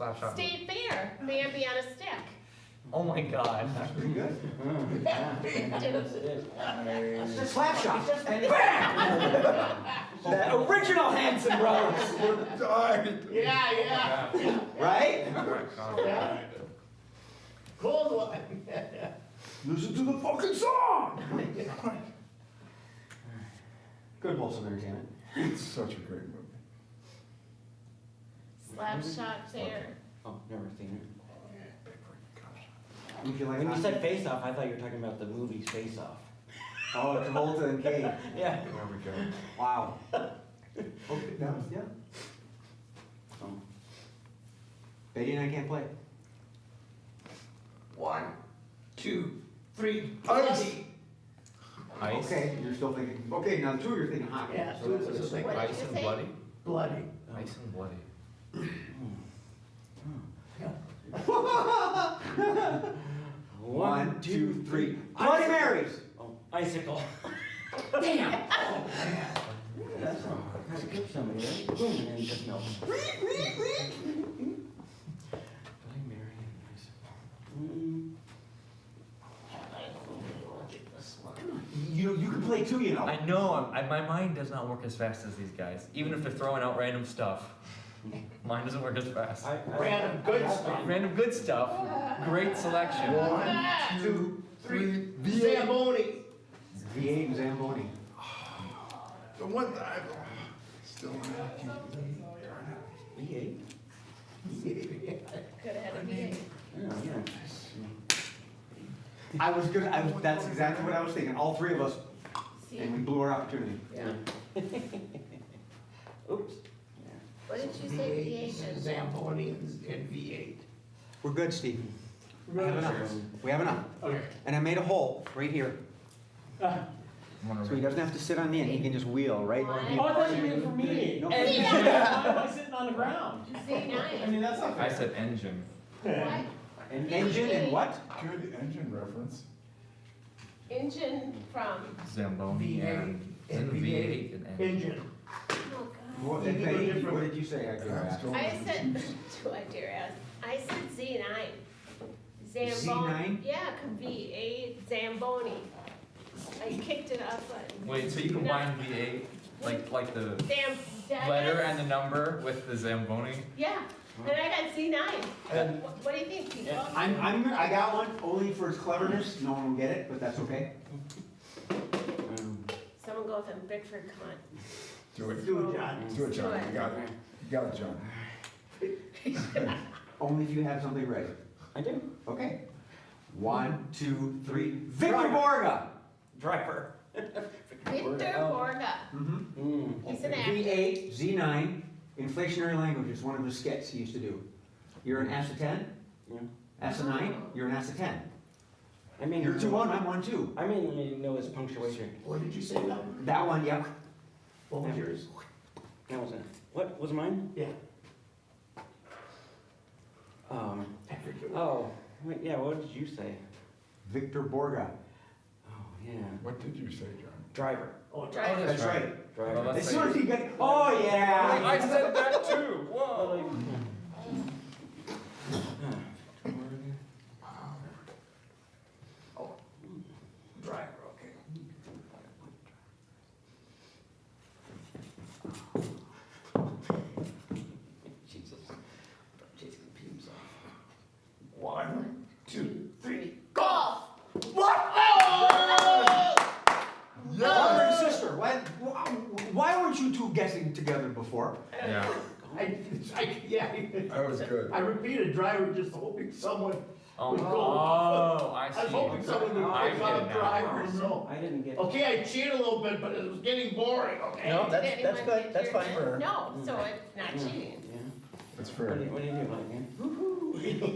Slapshot. State Fair, Bambi on a stick. Oh my god. That's pretty good. It's Just Slapshot. And bam! The original Hanson Brothers. Yeah. Right? Yeah. Cold one. Listen to the fucking song! Good wholesome entertainment. It's such a great movie. Slapshot Fair. Oh, never seen it. You feel like When you said Face Off, I thought you were talking about the movie's Face Off. Oh, Travolta and Kate. Yeah. There we go. Wow. Okay, that was, yeah. Oh. Betty and I can't play. 1, 2, 3. Ice. Ice. Okay, you're still thinking, okay, now the two of you are thinking hockey. Yeah, So two that's of us a are thinking What did Ice you and say? bloody. Bloody. Ice and bloody. One, two, three. Bloody Marys! Oh, icicle. Damn. That's not. Gotta kill somebody, right? Boom, and then just melt. Bloody Mary and icicle. You can play too, you know. I know, my mind does not work as fast as these guys. Even if they're throwing out random stuff. Mine doesn't work as fast. Random good stuff. Random good stuff. Great selection. 1, 2, 3. Zamboni. V8 and Zamboni. The one that I still have. V8? Could have had a V8. Yeah. That's exactly what I was thinking. All three of us, and we blew our opportunity. Yeah. Oops. What did you say, V8 and Zamboni and V8. We're good, Steve. We have enough. We have enough. Okay. And I made a hole right here. So he doesn't have to sit on the end, he can just wheel right. One. Oh, I thought you meant for me. No. Why am I sitting on the ground? I Z9. mean, that's not I fair. said engine. What? An engine and what? Good engine reference. Engine from, Zamboni V8 and and V8 and engine. Engine. oh What, You can go Betty, different. what did you say? I did ask. God. I said, do I dare ask? I said Z9. Z9? Yeah, V8, Zamboni. I kicked it up, but. Wait, so you combine V8, like the Zam. letter and the number with the Zamboni? Yeah, and I got Z9. And What do you think, people? I got one only for its cleverness. No one will get it, but that's okay. Someone go with them, Bickford, come on. Do it. Do it, John. Do it, John. You got it. You got it, John. Only if you have something ready. I do. Okay. 1, 2, 3. Victor Borga. Driver. Victor Borga. Mm-hmm. He's an actor. V8, Z9, inflationary language is one of the skits he used to do. You're an S of 10? Yeah. S of 9? You're an S of 10. I mean, You're 2-1, I'm 1-2. I mean, know his punctuation. What did you say now? That one, yep. What was yours? That was it. What was mine? Yeah. I forget. Oh, wait, yeah, what did you say? Victor Borga. Oh, yeah. What did you say, John? Driver. Oh, Driver. That's right. Driver. Well, As let's soon as say, he got, oh yeah! I said that too. Whoa. driver, okay. Jesus. Chasing the fumes off. 1, 2, 3. Golf. What? Oh! Brother and sister, why weren't you two guessing together before? Yeah. Yeah. That was good. I repeated driver just hoping someone Oh, would go. oh, I I was see. hoping someone would I pick get on it now. driver, so. I didn't get it. Okay, I cheated a little bit, but it was getting boring, okay? No, Did that's anyone good. get That's your fine for her. No, so it's not cheating. Yeah. That's What fair. do you do, like, man?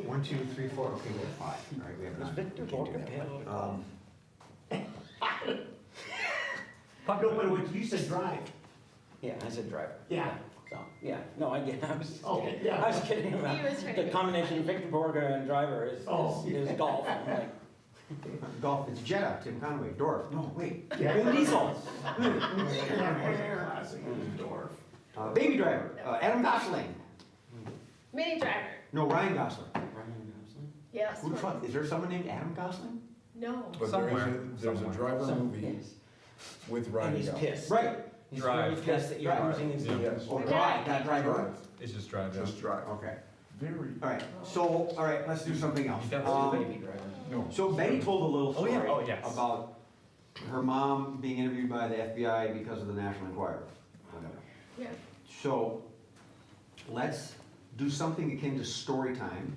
1, 2, 3, 4. Okay, we have 5. All right, we have Was 9. Victor Borga No, but what you said drive. Yeah, I said driver. Yeah. So, yeah, no, I get it. I was Okay, kidding. yeah. I was kidding about He was trying to the be combination of Victor Borga and driver is golf. I'm like, Golf, it's Jetta, Tim Conway, Dorf. No, wait. Yeah. Vin Diesel. Classic Dorf. Baby Driver, Adam Gosling. Mini driver. No, Ryan Gosling. Ryan Gosling? Yes. Who the fuck, is there someone named Adam Gosling? No. But Somewhere. there's a driver So, movie yes. with And Ryan he's Gosling. pissed. Right. He's Drive. really pissed that you're Drive. using his name. Yes. Or drive, not drive over. It's just drive, yeah. Just drive. Okay, Very, alright, so, alright, let's do something else. You got Um, Baby driver. no. So Betty told a little Oh, yeah. story Oh, yes. about her mom being interviewed by the FBI because of the National Enquirer. Whatever. Yeah. So, let's do something akin to story time,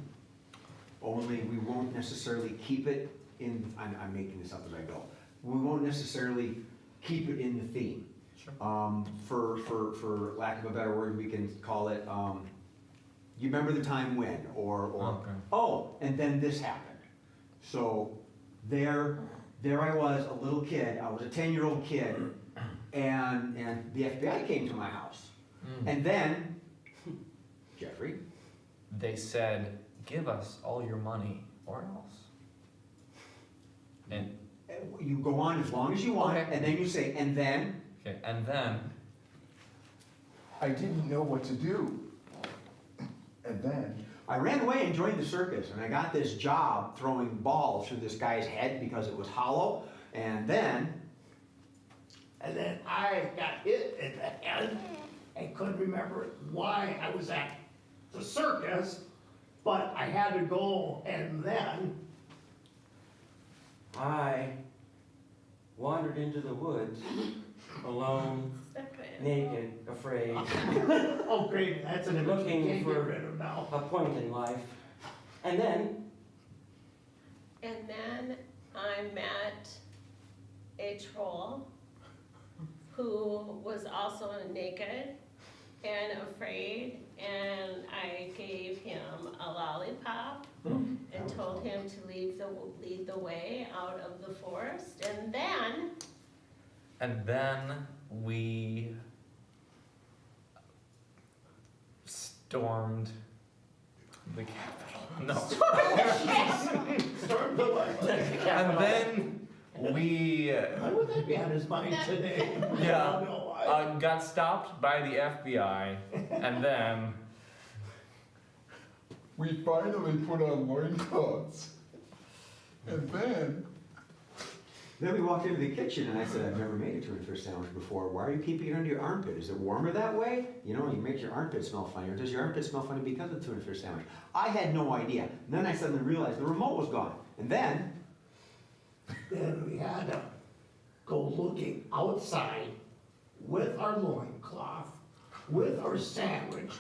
only we won't necessarily keep it in, I'm making this up as I go. We won't necessarily keep it in the theme. Sure. For lack of a better word, we can call it, you remember the time when, or, Okay. oh, and then this happened. So, there I was, a little kid, I was a 10-year-old kid, and the FBI came to my house. Mm. And then, Jeffrey, They said, give us all your money or else. And, you go on as long as you want, Okay. and then you say, and then, okay, and then, I didn't know what to do. And then, I ran away and joined the circus, and I got this job throwing balls through this guy's head because it was hollow, and then, I got hit in the head. I couldn't remember why I was at the circus, but I had to go, and then, I wandered into the woods, alone, naked, afraid, oh great, that's an image Looking you can't get for- rid of now. a point in life. And then, And then I met a troll who was also naked and afraid, and I gave him a lollipop and told him to lead the way out of the forest. And then we stormed the Capitol. No. Storm the what? And then we Why would that be on his mind today? Yeah. I don't know why. got stopped by the FBI, and then we finally put on loincloths. And then, we walked into the kitchen, and I said, I've never made a tuna fish sandwich before. Why are you keeping it under your armpit? Is it warmer that way? You know, you make your armpit smell funny, or does your armpit smell funny because of the tuna fish sandwich? I had no idea. And then I suddenly realized the remote was gone. And then, We had to go looking outside with our loincloth, with our sandwich,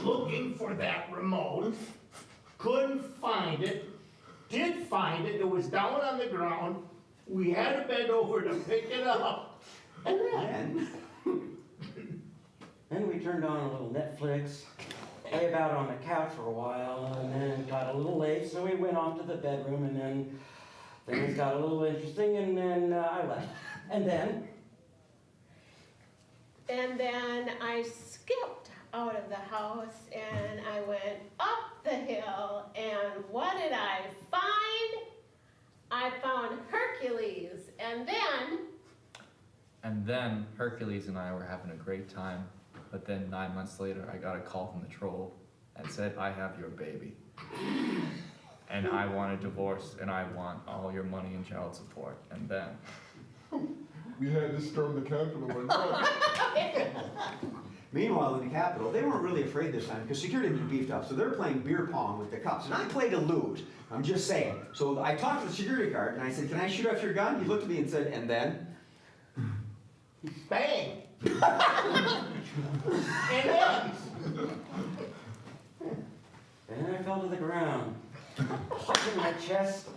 looking for that remote. Couldn't find it. Did find it. It was down on the ground. We had to bend over to pick it up. And then, then we turned on a little Netflix, lay about on the couch for a while, and then it got a little late, so we went off to the bedroom, and then things got a little interesting, and then I left. And then I skipped out of the house and I went up the hill, and what did I find? I found Hercules, and then Hercules and I were having a great time, but then 9 months later, I got a call from the troll and said, I have your baby. And I want a divorce, and I want all your money and child support. And then, we had to storm the Capitol and run. meanwhile, in the Capitol, they weren't really afraid this time because security had been beefed up. So they're playing beer pong with the cops. And I play to lose. I'm just saying. So I talked to the security guard, and I said, can I shoot off your gun? He looked at me and said, and then? bang. And then, And then I fell to the ground, clutching my chest,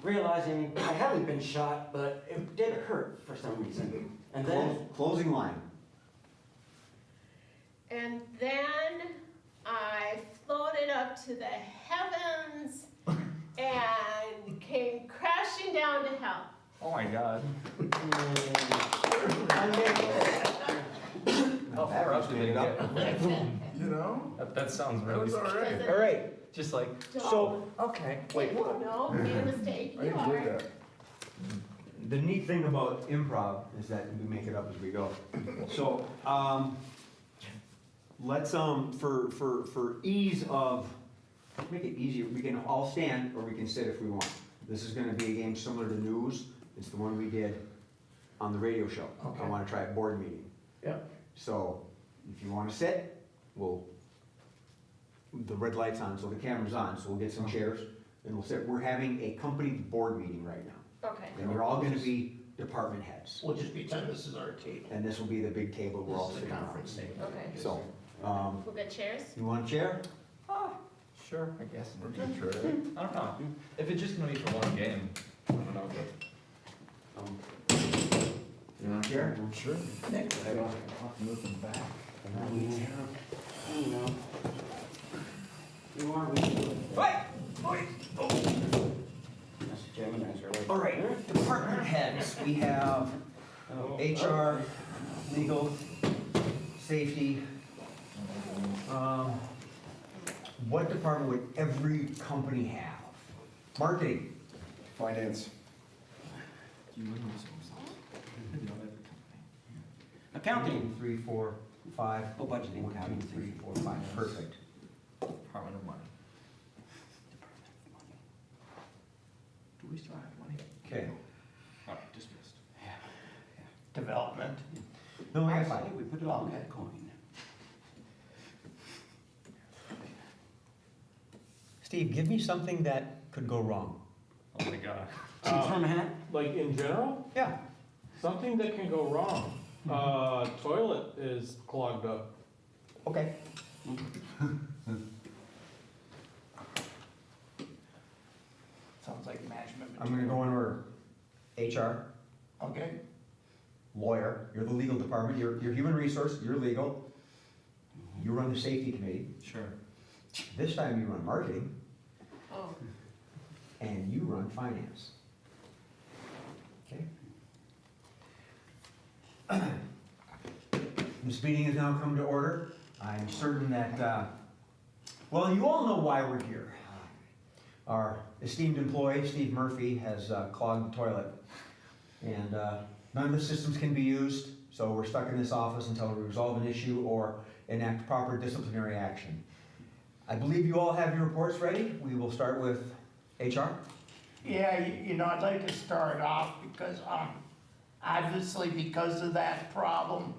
realizing I hadn't been shot, but it did hurt for some reason. And then, Closing line. I floated up to the heavens and came crashing down to hell. oh my God. How That far up did they up. get? You know? That sounds really That's all scary. right. All right. Just like, So, okay. Wait, no, made a mistake. I You enjoyed are. that. the neat thing about improv is that we make it up as we go. So, let's, for ease of make it easier, we can all stand or we can sit if we want. This is gonna be a game similar to news, it's the one we did on the radio show. I Okay. wanna try a board meeting. Yep. So, if you wanna sit, the red light's on, so the camera's on, so we'll get some chairs and we'll sit. We're having a company board meeting right now. Okay. And you're all gonna be department heads. We'll just pretend this is our table. And this will be the big table we're all This is the sitting around. conference table. Okay. So, We'll get chairs? you want a chair? Sure, I guess in the future. I don't know. If it's just gonna be for one game, I don't know. You want a chair? Sure. Nick, I don't have to move them back. I don't know. You are with me. Right! Wait! Mr. Chairman, as you're like. All right, department heads, we have Oh. HR, legal, safety. What department would every company have? Marketing, Finance. Accounting. 1, 2, 3, 4, 5. Oh, budgeting, 1, accounting, 2, 3, 4, 5, perfect. Department of Money. Do we still have money? Okay. Oh, dismissed. development. No, I got 5. We put it on Okay. that coin. Steve, give me something that could go wrong. Oh my god. Choose from a hat? Like in general, Yeah. something that can go wrong. Toilet is clogged up. Okay. Sounds like management I'm gonna go in order. HR, Okay, lawyer, you're the legal department, you're human resource, you're legal. You run the safety committee. Sure. This time you run marketing Oh, and you run finance. Okay? This meeting has now come to order. I'm certain that, well, you all know why we're here. Our esteemed employee, Steve Murphy, has clogged the toilet. And none of the systems can be used, so we're stuck in this office until we resolve an issue or enact proper disciplinary action. I believe you all have your reports ready. We will start with HR. yeah, you know, I'd like to start off because, obviously because of that problem,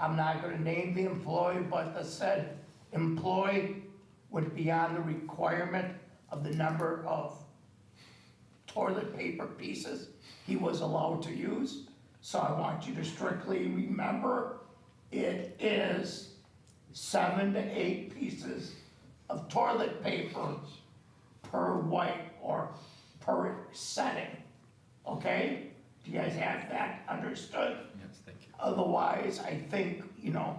I'm not gonna name the employee, but the said employee would be on the requirement of the number of toilet paper pieces he was allowed to use. So I want you to strictly remember, it is 7 to 8 pieces of toilet paper per wipe or per setting, okay? Do you guys have that understood? Yes, thank you. Otherwise, I think, you know,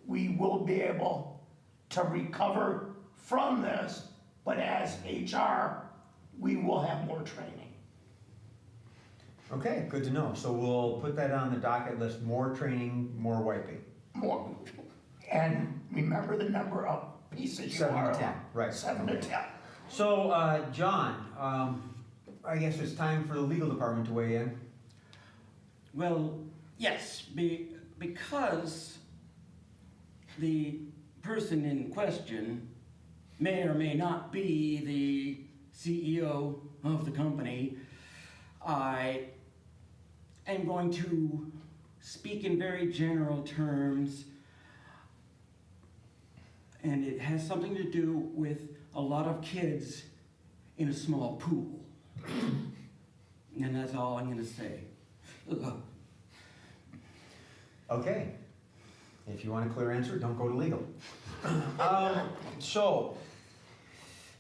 we will be able to recover from this, but as HR, we will have more training. Okay, good to know. So we'll put that on the docket list, more training, more wiping. More, and remember the number of pieces you 7 are. to 10, right. 7 to 10. So, John, I guess it's time for the legal department to weigh in. Well, yes, because the person in question may or may not be the CEO of the company, I am going to speak in very general terms, and it has something to do with a lot of kids in a small pool. And that's all I'm gonna say. Ugh. Okay. If you want a clear answer, don't go to legal. So,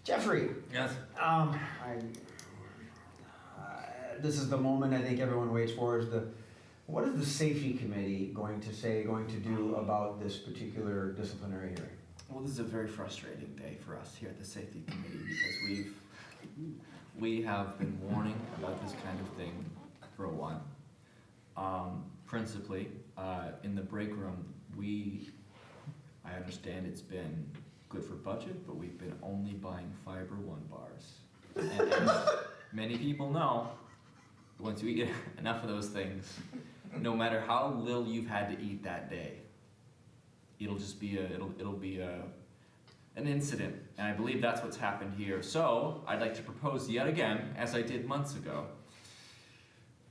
Jeffrey, Yes. this is the moment I think everyone waits for, what is the safety committee going to do about this particular disciplinary hearing? Well, this is a very frustrating day for us here at the safety committee because we have been warning about this kind of thing for a while. Principally, in the break room, I understand it's been good for budget, but we've been only buying Fiber One bars. And as many people know, once we get enough of those things, no matter how little you've had to eat that day, it'll just be an incident, and I believe that's what's happened here. So I'd like to propose yet again, as I did months ago,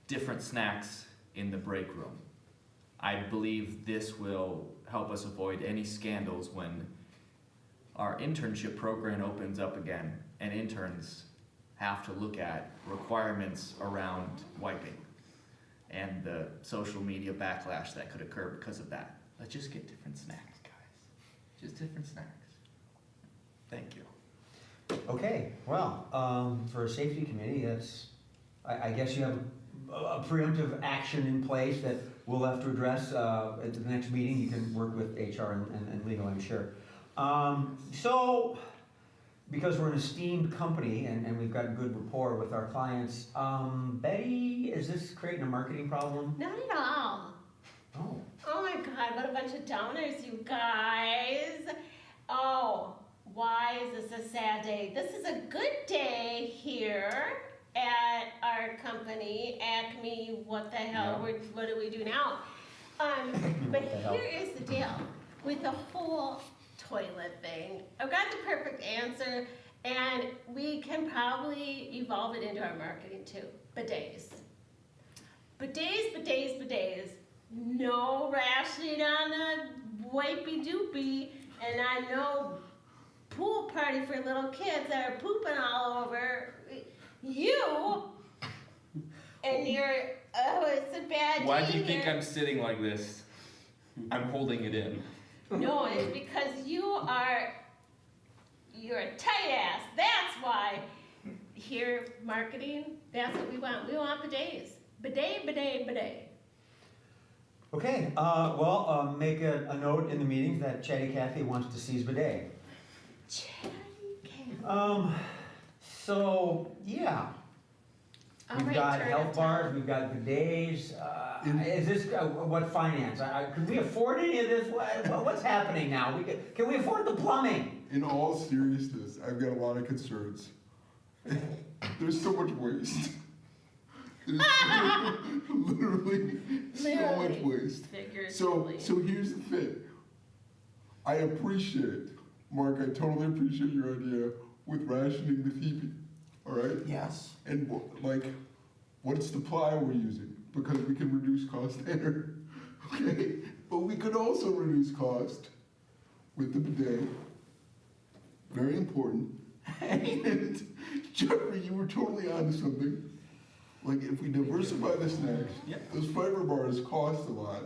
different snacks in the break room. I believe this will help us avoid any scandals when our internship program opens up again and interns have to look at requirements around wiping and the social media backlash that could occur because of that. Let's just get different snacks, guys. Just different snacks. Thank you. Okay, well, for a safety committee, that's, I guess you have a preemptive action in place that we'll have to address at the next meeting. You can work with HR and legal, I'm sure. So, because we're an esteemed company and we've got good rapport with our clients, Betty, is this creating a marketing problem? Not at all. Oh. Oh my God, what a bunch of donors, you guys. Oh, why is this a sad day? This is a good day here at our company, Acme. What the hell? Yeah. What do we do now? But What the hell? here is the deal with the whole toilet thing. I've got the perfect answer, and we can probably evolve it into our marketing too. Bidets. Bidets, bidets, bidets. No rationing on the wipey doopy, and I know pool party for little kids that are pooping all over you and your, oh, it's a bad Why day do you think here. I'm sitting like this? I'm holding it in. No, it's because you're a tight ass. That's why. Here, marketing, that's what we want. We want bidets. Bidet, bidet, bidet. Okay, make a note in the meetings that Chatty Cathy wants to seize bidet. Chatty cat. So, yeah. All We've right, got turn health it bars, down. we've got bidets. Is this, what finance? Could we afford any of this? What's happening now? Can we afford the plumbing? In all seriousness, I've got a lot of concerns. There's so much waste. There's literally so much Literally. waste. Figuratively. So here's the thing. I appreciate, Mark, I totally appreciate your idea with rationing the teepee, all right? Yes. And what's the ply we're using? Because we can reduce cost there, okay? But we could also reduce cost with the bidet. Very important. And Jeffrey, you were totally onto something. Like if we diversify the snacks, those fiber bars cost a lot.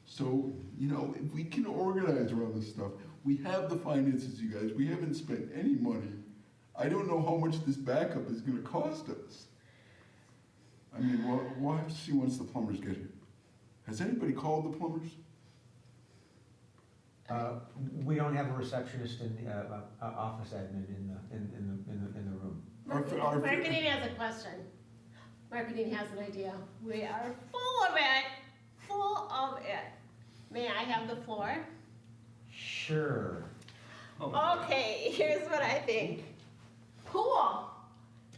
So, if we can organize around this stuff, we have the finances, you guys. We haven't spent any money. I don't know how much this backup is gonna cost us. I mean, we'll have to see once the plumbers get here. Has anybody called the plumbers? We don't have a receptionist in the office admin in the room. Marketing has a question. Marketing has an idea. We are full of it. Full of it. May I have the floor? Sure. Okay, here's what I think. Pool.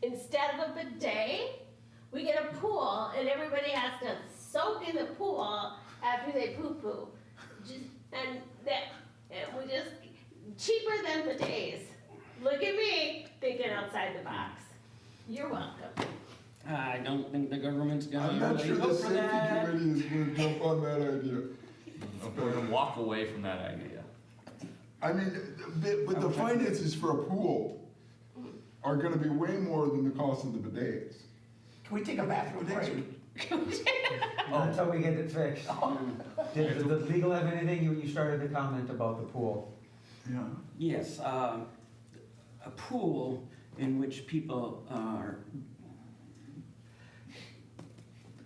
Instead of a bidet, we get a pool and everybody has to soak in the pool after they poo-poo. And we just, cheaper than bidets. Look at me, thinking outside the box. You're welcome. I don't think the government's gonna I'm not sure really the go for safety that. committee is gonna jump on that idea. We're gonna walk away from that idea. I mean, but the finances for a pool are gonna be way more than the cost of the bidets. Can we take a bathroom break? Until we get it fixed. Did the legal have anything? You started to comment about the pool. Yeah. Yes, a pool in which people are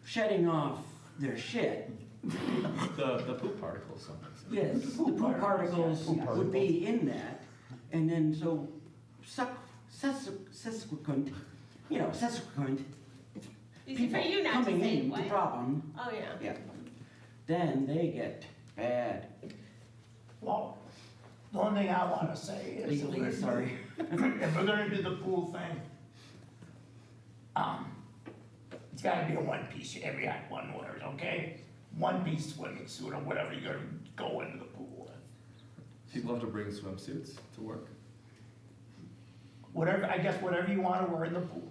shedding off their shit. The poop particles. Yes, the poop particles would be in that, and then so subsequent Easy for people you not to coming say in what? the problem, Oh, yeah. then they get bad. Well, the only thing I wanna say is. if Legally, we're- sorry. If we're gonna do the pool thing, it's gotta be a one piece, every one word, okay? One piece swimming suit or whatever you're gonna go into the pool with. People have to bring swimsuits to work. Whatever, I guess whatever you wanna wear in the pool.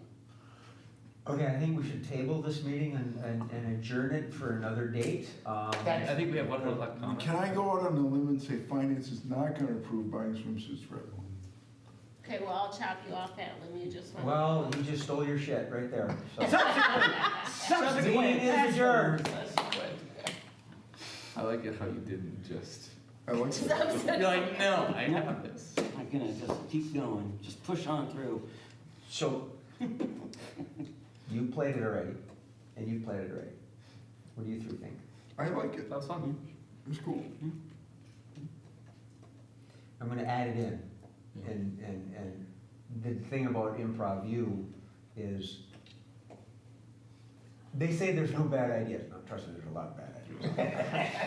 Okay, I think we should table this meeting and adjourn it for another date. That's- I think we have one more left comment. Can I go out on a limb and say finance is not gonna approve buying swimsuits for everyone? Okay, well, I'll chop you off that limb, you just want. Well, you just stole your shit right there, so. Subsequent. Meeting is adjourned. I like it how you didn't just. I like that. You're like, no, I have this. I'm gonna just keep going, just push on through. So, you played it already, and you played it already. What do you three think? I like it. That was fun. It was cool. I'm gonna add it in, and the thing about Improv-U is, they say there's no bad ideas. No, trust me, there's a lot of bad ideas.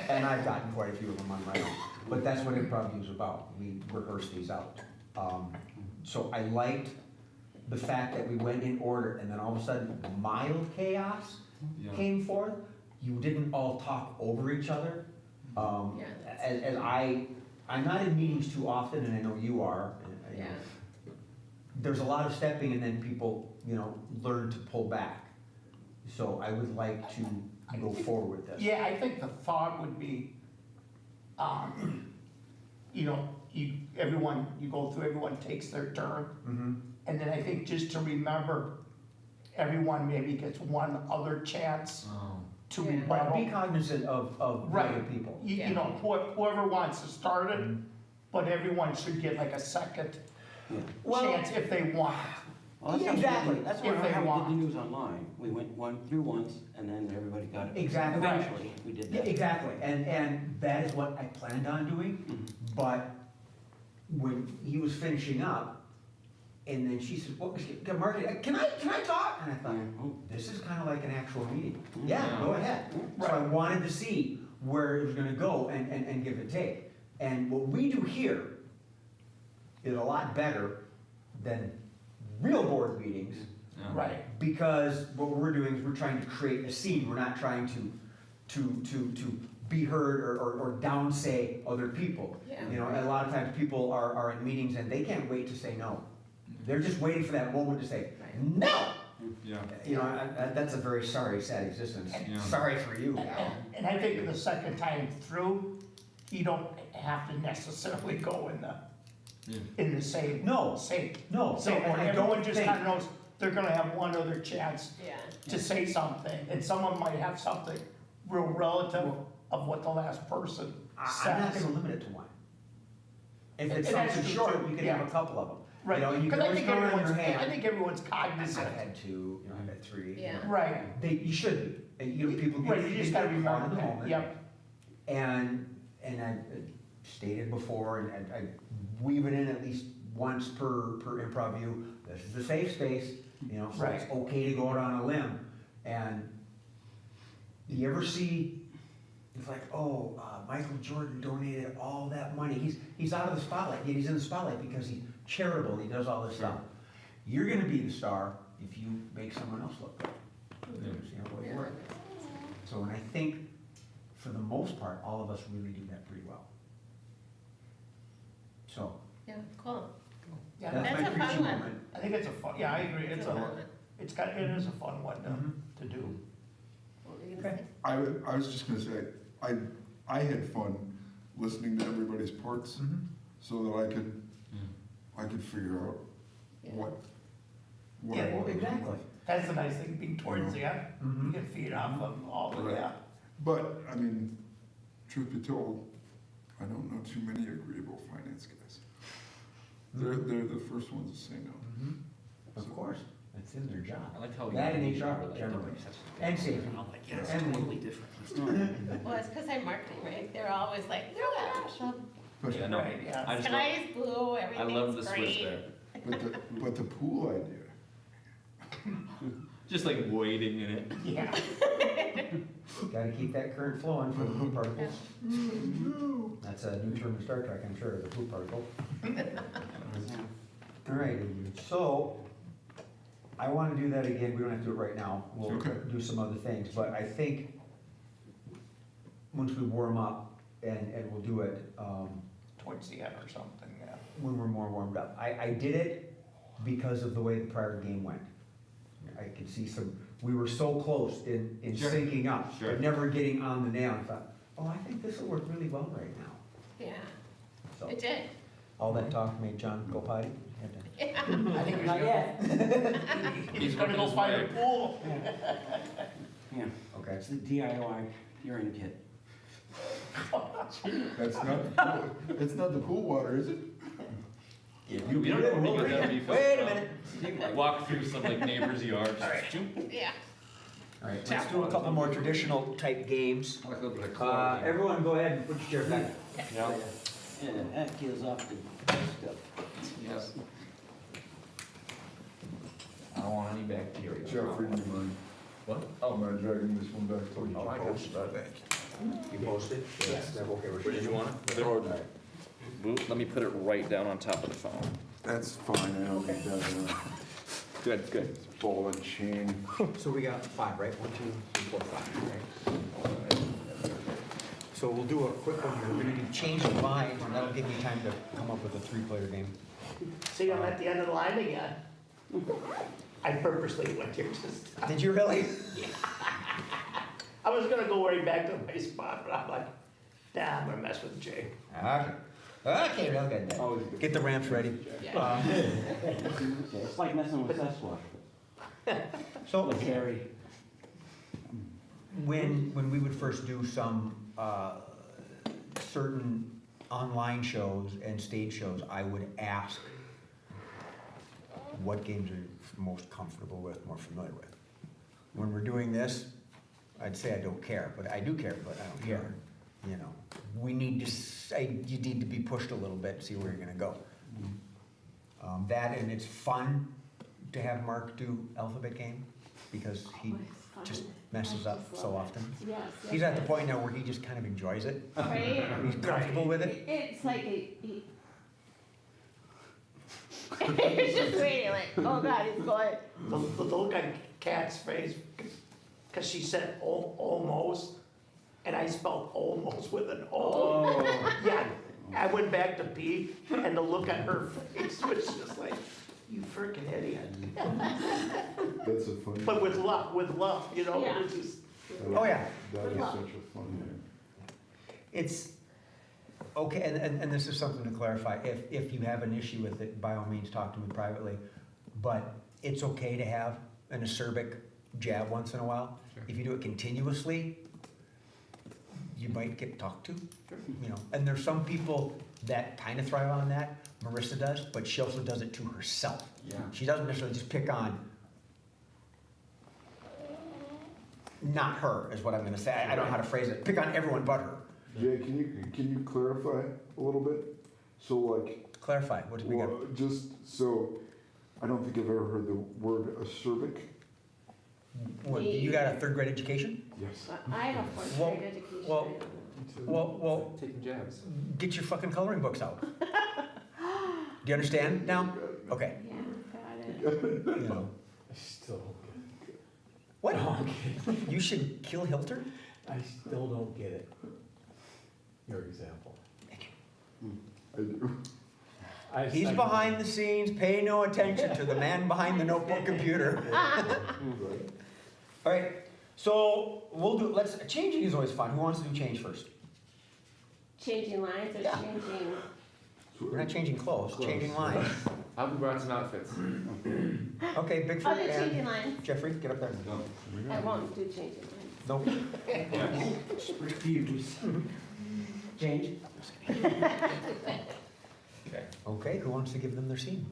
And I've gotten quite a few of them on my own, but that's what Improv-U is about. We rehearse these out. So I liked the fact that we went in order, and then all of a sudden, mild chaos Yeah. came forth. You didn't all talk over each other. Yeah, that's- As I'm not in meetings too often, and I know you are. and, you know, Yeah, There's a lot of stepping, and then people, learn to pull back. So I would like to go forward with this. Yeah, I think the thought would be, you go through, everyone takes their turn. Mhm. And then I think just to remember, everyone maybe gets one other chance Oh. to Yeah. But be rebuttal. cognizant of the Right. other people. Whoever wants to start it, but everyone should get like a second Well- chance if they want. Well, that's Yeah, how we exactly. did- That's If they how we want. did the news online. We went through once, and then everybody got it. Exactly. Eventually, we did Yeah, that. exactly, and that is what I planned on doing, but when he was finishing up, and then she said, well, Mark, can I talk? And I thought, Oh, this is kind of like an actual meeting. Mm. Yeah, go ahead. So I Right. wanted to see where it was gonna go and give and take. And what we do here is a lot better than real board meetings, Yeah. Right. because what we're doing is we're trying to create a scene. We're not trying to be heard or downsay other people. yeah. A lot of times people are in meetings and they can't wait to say no. They're just waiting for that moment to say, Right. no! Yeah. That's a very sorry, sad existence. Yeah. Sorry for you. And I think the second time through, you don't have to necessarily go in the same. No. Same. No, so Same, I everyone don't just think, kind of knows they're gonna have one other chance Yeah, to say something, and someone might have something real relative of what the last person I'm not says. gonna limit it to one. If it's And that's something true, short, too. you can Yeah. have a couple of them. Right, You because can I always think throw it in everyone's, your hand. I think everyone's cognizant. I've had two, I've had three. Yeah. Right, You should be. People right, you just gotta get caught in remember the that, moment. yep, And I stated before, and I weave it in at least once per Improv-U, this is a safe space, so it's Right. okay to go out on a limb. And you ever see, it's like, Michael Jordan donated all that money, he's out of the spotlight, yet he's in the spotlight because he's charitable, and he does all this stuff. You're gonna be the star if you make someone else look good. What you yeah. work. So, and I think, for the most part, all of us really do that pretty well. So, Yeah, cool. yeah, that's That's my a fun preaching one. moment. I think it's a fun, yeah, I agree, It's it's a a, fun one. it is a fun one to do. What were you gonna say? I was just gonna say, I had fun listening to everybody's parts so that I could figure out Yeah. what Yeah, I well, wanted. exactly. That's the nice thing, being towards the end, you Mhm. can feed off of all of Right. that. But, I mean, truth be told, I don't know too many agreeable finance guys. They're the first ones to say no. Mhm. Of course, it's in their job. I like how That and you HR, were like, generally. "Don't be such a And dick." safety. I'm like, yeah, it's And- totally different. Well, it's because I'm marketing, right? They're always like, yeah, But, Yeah, no, Right, yeah. I just sky love, is blue, I everything's love the switch great. there. but the pool idea, Just like waiting in it. Yeah. Gotta keep that current flowing for the poop particles. That's a new term in Star Trek, I'm sure, the poop particle. All right, so, I wanna do that again, we don't have to do it right now, we'll Okay. do some other things, but I think once we warm up, and we'll do it, towards the end or something, yeah. when we're more warmed up. I did it because of the way the prior game went. I could see we were so close in Sure. syncing up, Sure. but never getting on the nail. I thought, oh, I think this will work really well right now. Yeah, So, it did. all that talk made John go potty. I think not yet. He's gonna go find a pool. Yeah, Okay. it's the DIY urine kit. That's not the pool water, is it? You We don't know what that'd be. Wait a minute. Walk through some like neighbor's yards. Yeah. All right, let's do a couple more traditional type games. Like a little bit of Everyone go ahead and put your chair back. Yeah. Yeah, that kills off the stuff. Yes. I don't want any bacteria. Jeffrey, do you mind? What? I'm not dragging this one back till you Oh, I got post. You posted? Yes. Okay, Where did you want it? Let me put it right down on top of the phone. That's fine, I don't think that, Good, good. ball and chain. So we got 5, right? 1, 2, 3, 4, 5, right? So we'll do a quick one here. We're gonna do change of lines, and that'll give me time to come up with a 3-player game. See, I'm at the end of the line again. I purposely went here just, Did you really? I was gonna go right back to my spot, but I'm like, nah, I'm gonna mess with Jay. Okay, real good then. Get the ramps ready. Yeah. It's like messing with Sasquatch. So, Scary. when we would first do some certain online shows and stage shows, I would ask what games are you most comfortable with, more familiar with. When we're doing this, I'd say I don't care, but I do care, but I don't care. You know, we need to say, you need to be pushed a little bit, see where you're gonna go. That, and it's fun to have Mark do alphabet game, because he just messes up so often. Yes. He's at the point now where he just kind of enjoys it. Right? He's comfortable with it. It's like it's just waiting, like, oh God, he's going. The look on Kat's face, cause she said almost, and I spelled almost with an O. Yeah, I went back to P, and the look on her face was just like, you freaking idiot. That's a funny. But with love, you know, Yeah. it was just, Oh, yeah. That is such a fun name. It's, okay, and this is something to clarify. If you have an issue with it, by all means, talk to me privately. But it's okay to have an acerbic jab once in a while. Sure. If you do it continuously, you might get talked to, you know. And there's some people that kind of thrive on that. Marissa does, but she also does it to herself. Yeah. She doesn't necessarily just pick on, not her, is what I'm gonna say. I don't know how to phrase it. Pick on everyone but her. Jay, can you clarify a little bit? So like, Clarify, what do we got? well, just so, I don't think I've ever heard the word acerbic. What, you got a 3rd grade education? Yes. I have a 4th Well, grade education. well, Well, Taking jabs. get your fucking coloring books out. Do you understand now? Okay. Yeah, got it. You know. I still don't get it. What? Okay. You should kill Hilter? I still don't get it. Your example. I do. He's behind the scenes, pay no attention to the man behind the notebook computer. All right, so we'll do, changing is always fun. Who wants to do change first? Changing lines or Yeah. changing? We're not changing clothes, changing lines. I'll be brought some outfits. Okay, I'll Bigfoot do changing and lines. Jeffrey, get up there. I won't do changing lines. Nope. Refuse. Change. Okay. Okay, who wants to give them their scene?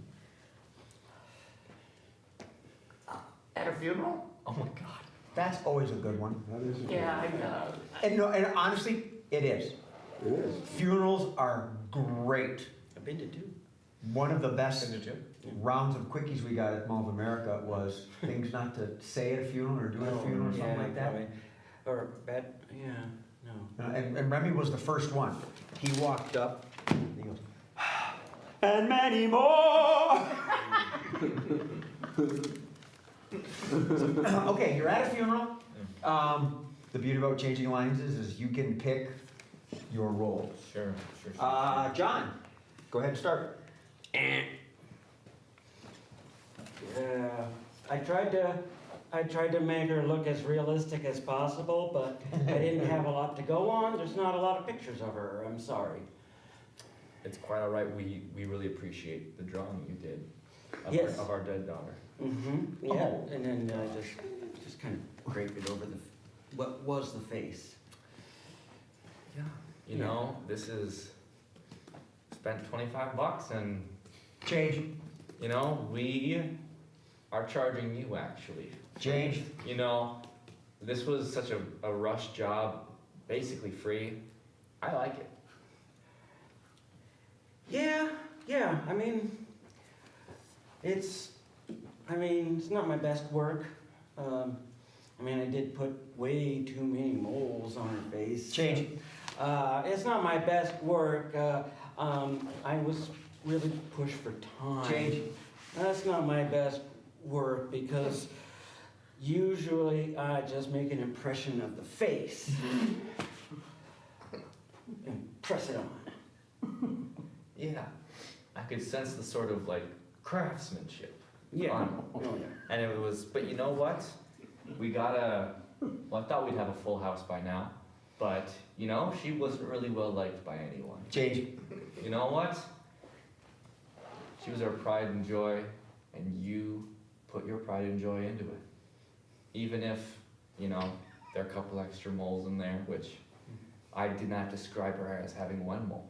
at a funeral? Oh my God, that's always a good one. That is a. Yeah, I know. And no, and honestly, it is. It is. Funerals are great. I've been to 2. One of the best Did you? rounds of quickies we got at Mall of America was things not to say at a funeral or do at a funeral or something like that. Probably. Or bad, yeah, no. And Remy was the first one. He walked up, and he goes, and many more. Okay, you're at a funeral. The beauty about changing lines is you can pick your role. Sure. John, go ahead and start. I tried to make her look as realistic as possible, but I didn't have a lot to go on. There's not a lot of pictures of her. I'm sorry. It's quite all right. We really appreciate the drawing you did Yes. of our dead daughter. Mm-hmm. Yeah. And then I just kind of draped it over what was the face. Yeah. You know, this is spent $25 and Change. you know, we are charging you actually. Change. You know, this was such a rush job, basically free. I like it. Yeah. I mean, it's not my best work. I did put way too many moles on her face. Change. It's not my best work. I was really pushed for time. Change. That's not my best work because usually I just make an impression of the face and press it on. Yeah. I could sense the sort of like craftsmanship. Yeah. on Oh, it. yeah. And it was, but you know what? Well, I thought we'd have a full house by now, but you know, she wasn't really well liked by anyone. Change. You know what? She was our pride and joy, and you put your pride and joy into it. Even if, you know, there are a couple extra moles in there, which I did not describe her as having one mole.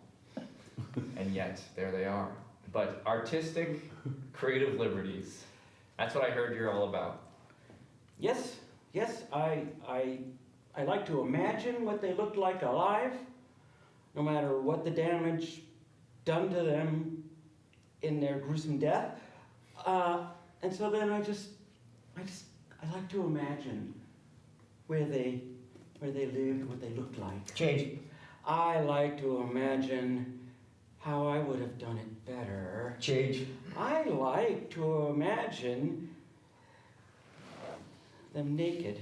And yet, there they are. But artistic, creative liberties. That's what I heard you're all about. Yes. I like to imagine what they looked like alive, no matter what the damage done to them in their gruesome death. And so then I like to imagine where they lived, what they looked like. Change. I like to imagine how I would have done it better. Change. I like to imagine them naked.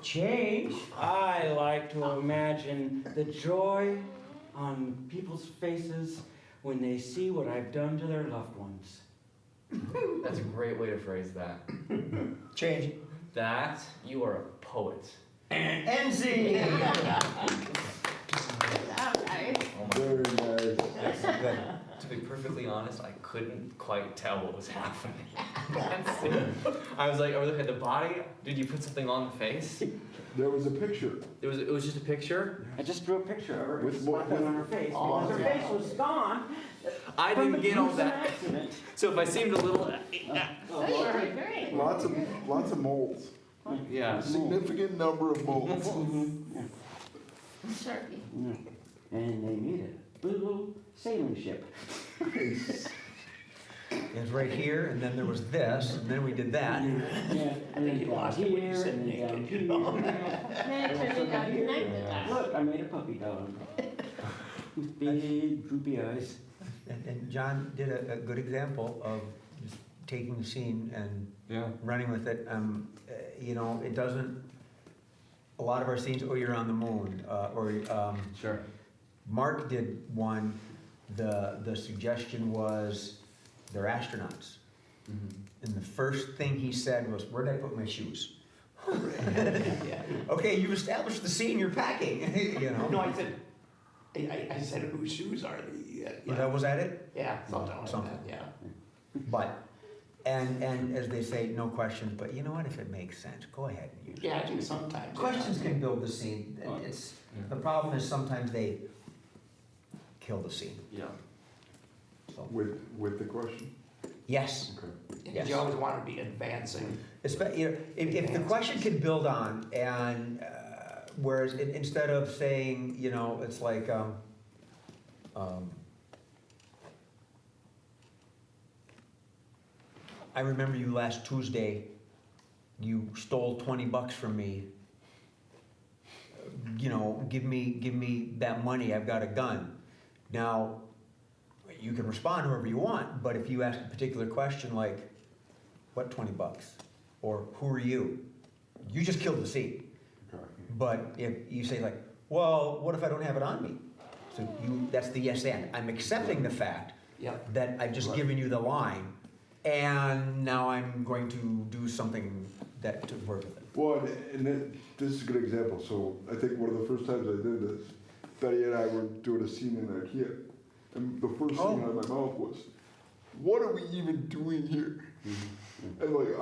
Change. I like to imagine the joy on people's faces when they see what I've done to their loved ones. That's a great way to phrase that. Change. That, you are a poet. NZ. Alright. Oh my Very nice. That's good. To be perfectly honest, I couldn't quite tell what was happening. That's it. I was like, over the body, did you put something on the face? There was a picture. It was just a picture? I just drew a picture of her With and what- slapped it on her face because her face was gone. I from didn't the get all gruesome that. accident. So if I seemed a little, Oh, you were great. Lots of moles. yeah. Significant number of moles. Sharpie. And they made a little sailing ship. It was right here, and then there was this, and then we did that. Yeah, I think he lost it when you here said and naked, down you here. know. Man, it turned out nice. Look, I made a puppy dog. With big droopy eyes. And John did a good example of just taking the scene and Yeah. running with it. It doesn't, a lot of our scenes, oh, you're on the moon, Sure. Mark did one, the suggestion was, they're astronauts. And the first thing he said was, where'd I put my shoes? Yeah. Okay, you've established the scene, you're packing, you know? No, I said, whose shoes are they? Was that it? Yeah, something like Something. that, yeah. But, and as they say, no questions, but you know what, if it makes sense, go ahead and use it. Yeah, I do sometimes. Questions can build the scene. The problem is sometimes they kill the scene. Yeah. So, With the question? yes. Okay. Because you always want to be advancing. If the question can build on, and whereas instead of saying, it's like, I remember you last Tuesday, you stole $20 from me. Give me that money, I've got a gun. Now, you can respond however you want, but if you ask a particular question like, what $20? Or who are you? You just killed the scene. Okay. But if you say like, well, what if I don't have it on me? So that's the yes and. I'm accepting the fact Yep. that I've just given you the line, and now I'm going to do something that to work with it. Well, this is a good example. So I think one of the first times I did this, Betty and I were doing a scene in IKEA, and the first thing out of my mouth was, "What are we even doing here?" And like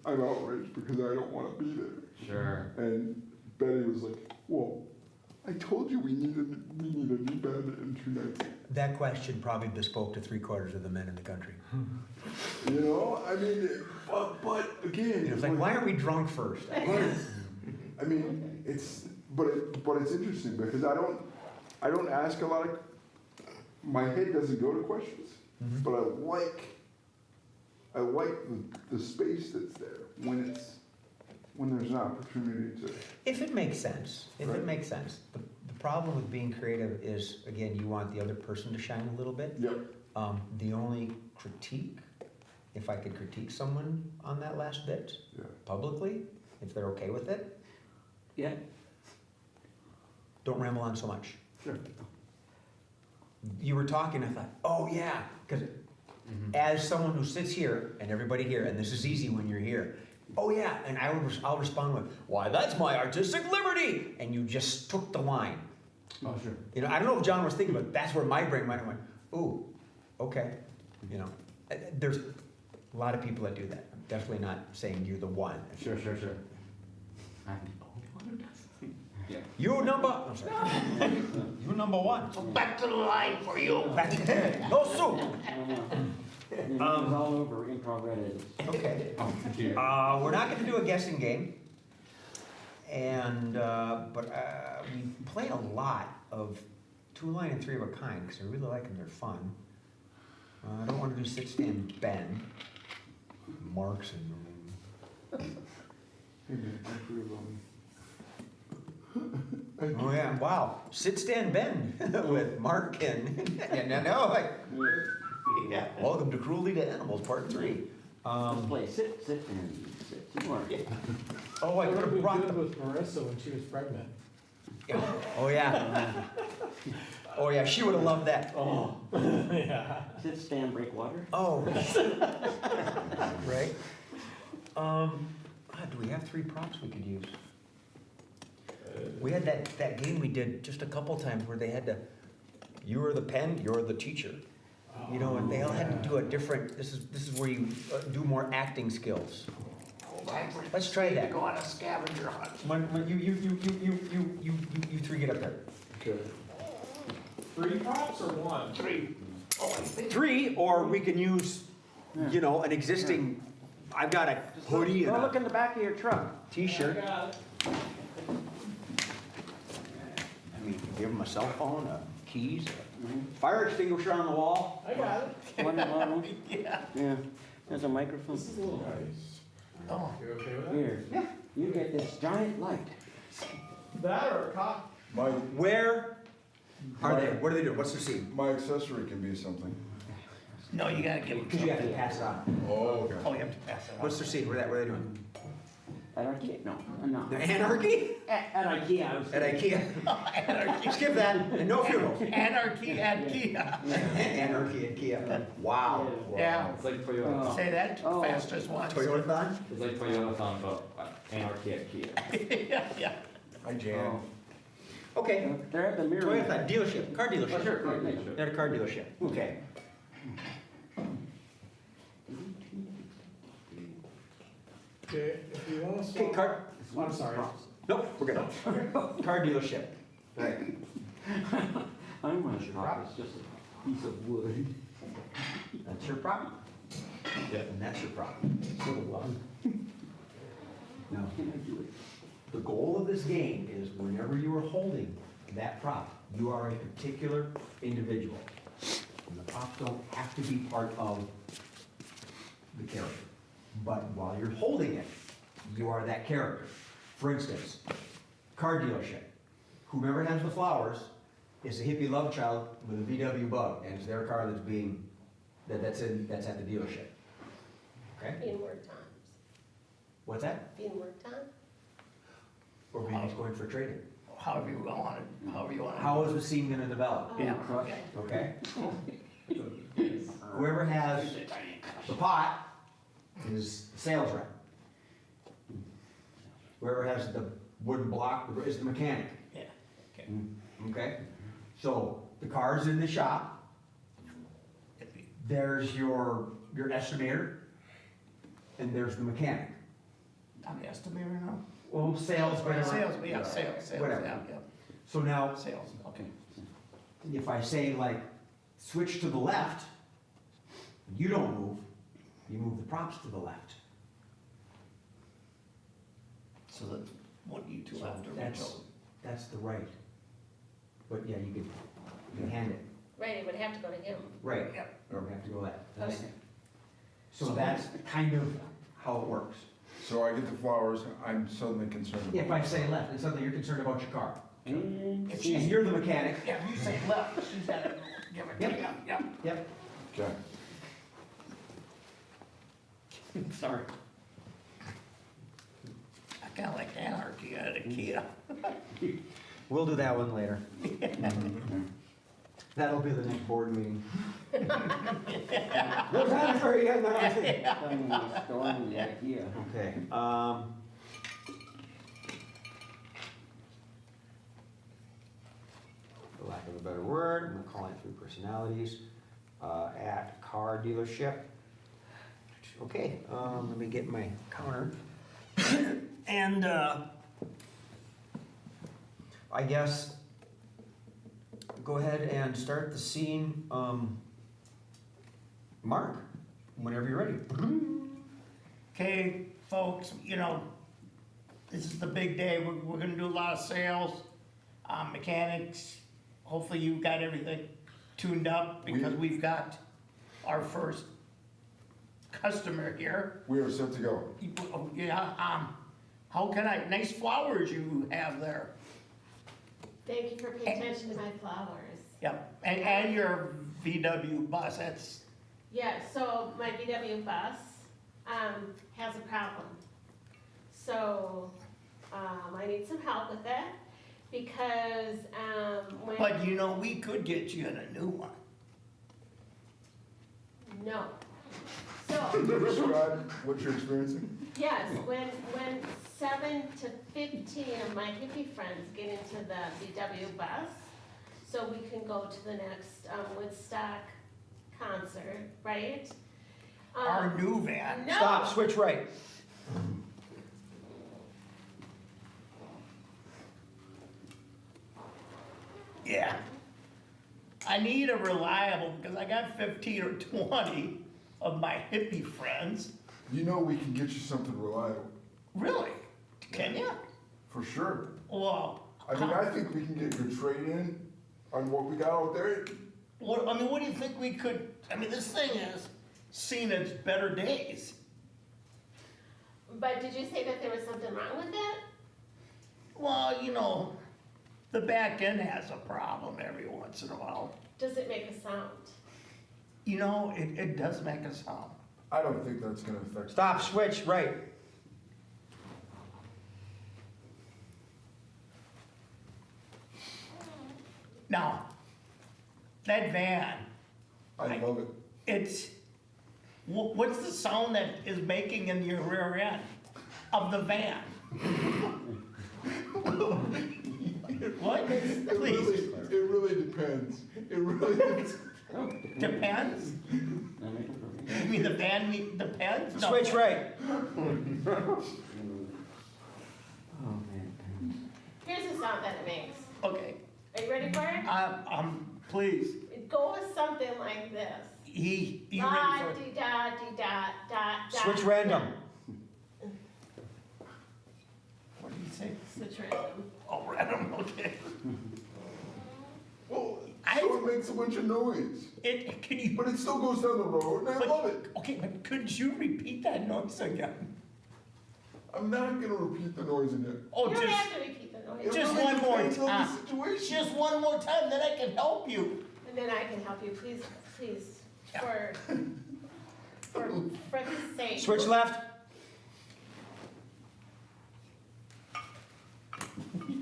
I'm outraged because I don't want to be there. Sure. And Betty was like, "Well, I told you we need a new bed in 2 nights." That question probably bespoke to 3/4 of the men in the country. You know, I mean, but again, It's like, why aren't we drunk first? I mean, but it's interesting because I don't ask a lot of. My head doesn't go to questions, but I like the space that's there when there's an opportunity to. If it makes sense, if it Right. makes sense. The problem with being creative is, again, you want the other person to shine a little bit. Yep. The only critique, if I could critique someone on that last bit Yeah. publicly, if they're okay with it, Yeah. don't ramble on so much. Sure. You were talking, I thought, oh yeah, because as someone who sits here and everybody here, and this is easy when you're here, oh yeah, and I'll respond with, why, that's my artistic liberty, and you just took the line. Oh, sure. You know, I don't know if John was thinking, but that's where my brain went. I went, ooh, okay. You know, there's a lot of people that do that. I'm definitely not saying you're the one. Sure. I'm the only one who does. Yeah. You number, I'm sorry. You number one. So back to the line for you. Back to no soup. It was all over Improv Reddit. Okay. Oh, dear. We're not going to do a guessing game, and but we play a lot of 2-line and 3 of a kind because I really like them. They're fun. I don't want to do sit, stand, bend. Marks and. Oh yeah! Wow. Sit, stand, bend with Mark and no, like. Yeah. Welcome to Cruelty to Animals, Part 3. Let's play sit and sit. Sit more. Oh, I That could would have be brought good the. with Marissa when she was pregnant. Oh yeah. Oh yeah, she would have loved that. Oh, yeah. Sit, stand, break water. Oh. Right. Do we have 3 props we could use? We had that game we did just a couple times where they had to. You were the pen, you're the teacher. You know, and they all had to do a different. This is where you do more acting skills. Let's try that. Go on a scavenger hunt. When you 3 get up there. Okay. 3 props or 1? 3. Oh, I think. 3, or we can use, you know, an existing. I've got a hoodie Go and look a in the back of your truck. t-shirt. I got it. I mean, give them a cell phone, keys, fire extinguisher on the wall. I got it. One. Yeah. There's a microphone. This is a little Oh, You okay with that? Here. You get this giant light. That or a cop? Where are they? What do they do? What's their scene? My accessory can be something. no, you gotta give Because them you have to something. pass it on. Oh, okay. Oh, you have to pass it on. What's their scene? What are they doing? At IKEA? No. The anarchy? At IKEA. I was At IKEA? Anarchy. Skip that, and no funerals. Anarchy at Kia. Anarchy at Kia. Wow. Yeah. It's like Toyota. Say that Oh. fast as once. Toyota-thon? It's like Toyota-thon, but anarchy at Kia. Yeah. I jam. Okay. They're at the mirror. Toyota dealership, car dealership. Oh, sure. They're at a car dealership. Okay. Okay, if you want to Okay, swap. car. Oh, I'm sorry. Nope, we're good. Car dealership. Right. I'm not sure. It's just a piece of wood. That's your problem. Yeah. And that's your problem. Now, Can I do it? the goal of this game is whenever you are holding that prop, you are a particular individual. And the props don't have to be part of the character. But while you're holding it, you are that character. For instance, car dealership. Whomever has the flowers is a hippie love child with a VW Bug, and it's their car that's being, that's at the dealership. Okay? Being worked on. What's that? Being worked on? Or maybe it's going for trading. however you want it, however you want it. How is the scene gonna develop? Yeah, Okay? Whoever has the pot is the sales rep. Whoever has the wooden block is the mechanic. Yeah, okay. Okay? So the car's in the shop, there's your estimator, and there's the mechanic. I'm the estimator now? Well, sales, whatever. Sales, yeah, sales, Whatever. yeah. So now, Sales, okay. if I say like, switch to the left, you don't move, you move the props to the left. So that's what you two So have to that's the right. But yeah, you can hand it. Right, it would have to go to him. Right. Yep. Or we have to go that. Okay. So that's kind of how it works. So I get the flowers, I'm suddenly concerned about. If I say left, and suddenly you're concerned about your car, And If and she's, you're the mechanic. yeah, if you say left, she's got to give it, Yep. yeah. Yep. Okay. Sorry. I kinda like anarchy at IKEA. We'll do that one later. That'll be the next board meeting. What's that for you? Okay, for lack of a better word, I'm gonna call it three personalities, at car dealership. Okay, let me get my counter. And, I guess, go ahead and start the scene, Mark, whenever you're ready. okay, folks, you know, this is the big day. We're gonna do a lot of sales, mechanics. Hopefully you've got everything tuned up because we've got our first customer here. We are set to go. Yeah, how can I, nice flowers you have there. Thank you for paying attention to my flowers. Yep, and your VW bus, that's, Yeah, so my VW bus, has a problem. So, I need some help with it because, when. but you know, we could get you in a new one. No. So, Describe what you're experiencing. yes, when 7 to 15 of my hippie friends get into the VW bus, so we can go to the next, Woodstock concert, right? Our new van. No. Stop, switch right. Yeah. I need a reliable, because I got 15 or 20 of my hippie friends. You know we can get you something reliable, Really? Can you? for sure. Well, I mean, I think we can get a good trade-in on what we got out there. what do you think we could, I mean, this thing has seen its better days. But did you say that there was something wrong with it? Well, you know, the back end has a problem every once in a while. Does it make a sound? You know, it does make a sound. I don't think that's gonna affect. Stop, switch right. Now, that van, I love it. it's, what's the sound that is making in your rear end of the van? What? Please, It really depends. It really depends. depends? You mean the van depends? No. Switch right. Here's the sound that it makes. Okay, Are you ready for it? please, Go with something like this. you La ready for it? di da di da da da. Switch random. What did you say? Switch random. Oh, random, okay. Well, I- so it makes a bunch of noise, Can you, but it still goes down the road, and I love it. okay, but could you repeat that noise again? I'm not gonna repeat the noise again. Oh, You don't just, have to repeat the It noise. Just really one more depends on the time. situation. just one more time, then I can help you. And then I can help you, please, please, for the sake. Switch left.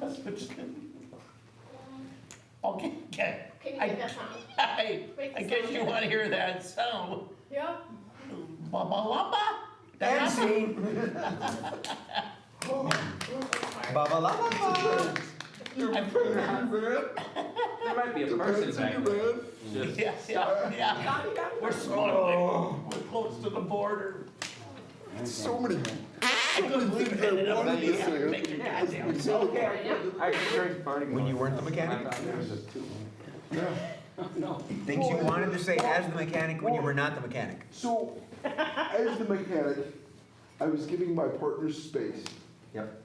Yes, but just- Baba And scene. Baba la la la. There might be a person back there. Just Yeah. We're smuggling. We're close to the border. So many I couldn't believe it ended up wanted being to say it. make your goddamn I heard farting. When you weren't the mechanic? No. Things you wanted to say as the mechanic when you were not the mechanic. So, as the mechanic, I was giving my partner space, Yep.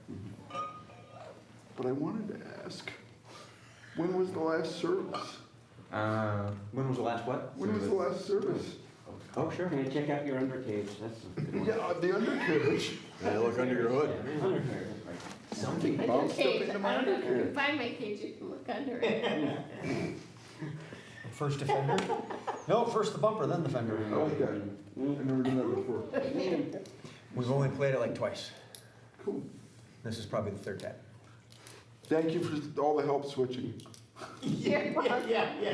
but I wanted to ask, when was the last service? When was the last what? When was the last service? Oh, sure, can you check out your undercarriage? That's a good one. Yeah, the undercarriage. Yeah, look under your hood. Undercarriage, that's right. Something bounced up Cage, into I my don't know if you can undercarriage. find my cage, you can look under it. First defender? No, first the bumper, then the fender. I like that. I've never done that before. We've only played it like twice. Cool. This is probably the third time. Thank you for all the help switching. Yeah.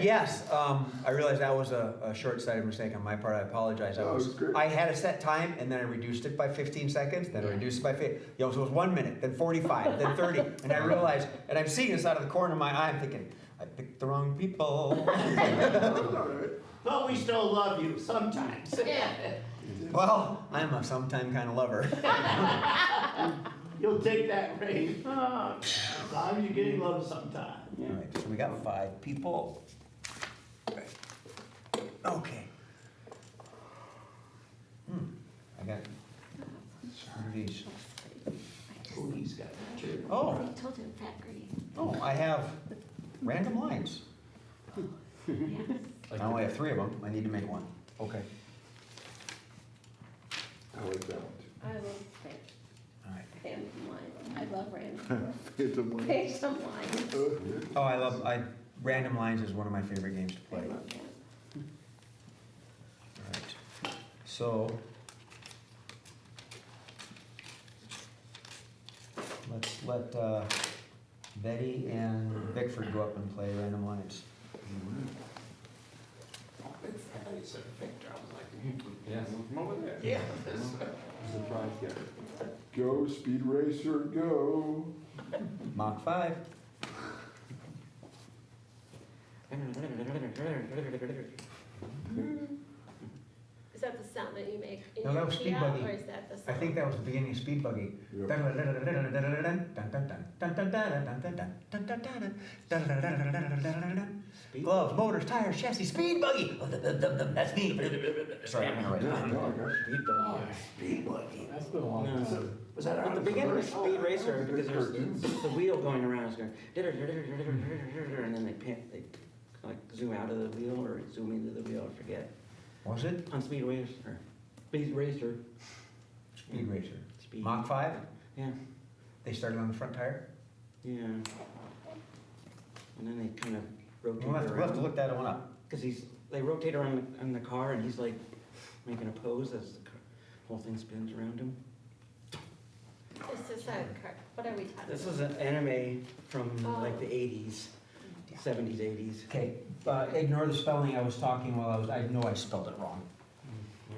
Yes, I realized that was a short-sighted mistake on my part. I apologize. Oh, it was great. I had a set time and then I reduced it by 15 seconds, then I reduced it by 50. So it was 1 minute, then 45, then 30. And I realized, and I'm seeing this out of the corner of my eye, I'm thinking, I picked the wrong people. All right. But we still love you sometimes. Yeah. Well, I'm a sometime kind of lover. You'll take that, Ray. As long as you're getting love sometime. All right, so we got 5 people. Okay. I got, what are these? Oh, he's got a chair. Oh, I told him fat green. oh, I have random lines. I only have 3 of them. I need to make one. Okay. I like that one I love fat, All right. random lines. I love random. too. Phantom one. Random lines. Oh, random lines is one of my favorite games to I play. love that. All right. So, let's let Betty and Bickford go up and play random lines. Yes, from over there. Yeah. Surprise guy. Go, Speed Racer, go. Mach 5. Is that the sound that you make in No, your that was Speed Fiat, Buggy. or is that the I sound? think that was the beginning of Speed Buggy. Gloves, motors, tires, chassis, Speed Buggy. That's me. Sorry, I'm gonna write Yeah, that. no, I got you. Speed buggy. Speed buggy. That's been a long No. time. Was that At the beginning of Speed Racer, because there's the wheel going around, it's going, and then they like zoom out of the wheel or zoom into the wheel, I forget. Was it? On Speed Racer, Speed Racer. Speed Racer. Speed. Mach 5? Yeah, They started on the front tire? yeah. And then they kind of rotate We'll have to around. look that one up. Because they rotate around in the car and he's like making a pose as the whole thing spins around him. This is a car, what are we talking about? This is an anime from like the Oh. 80s, 70s, 80s. Okay, ignore the spelling. I was talking while I know I spelled it wrong.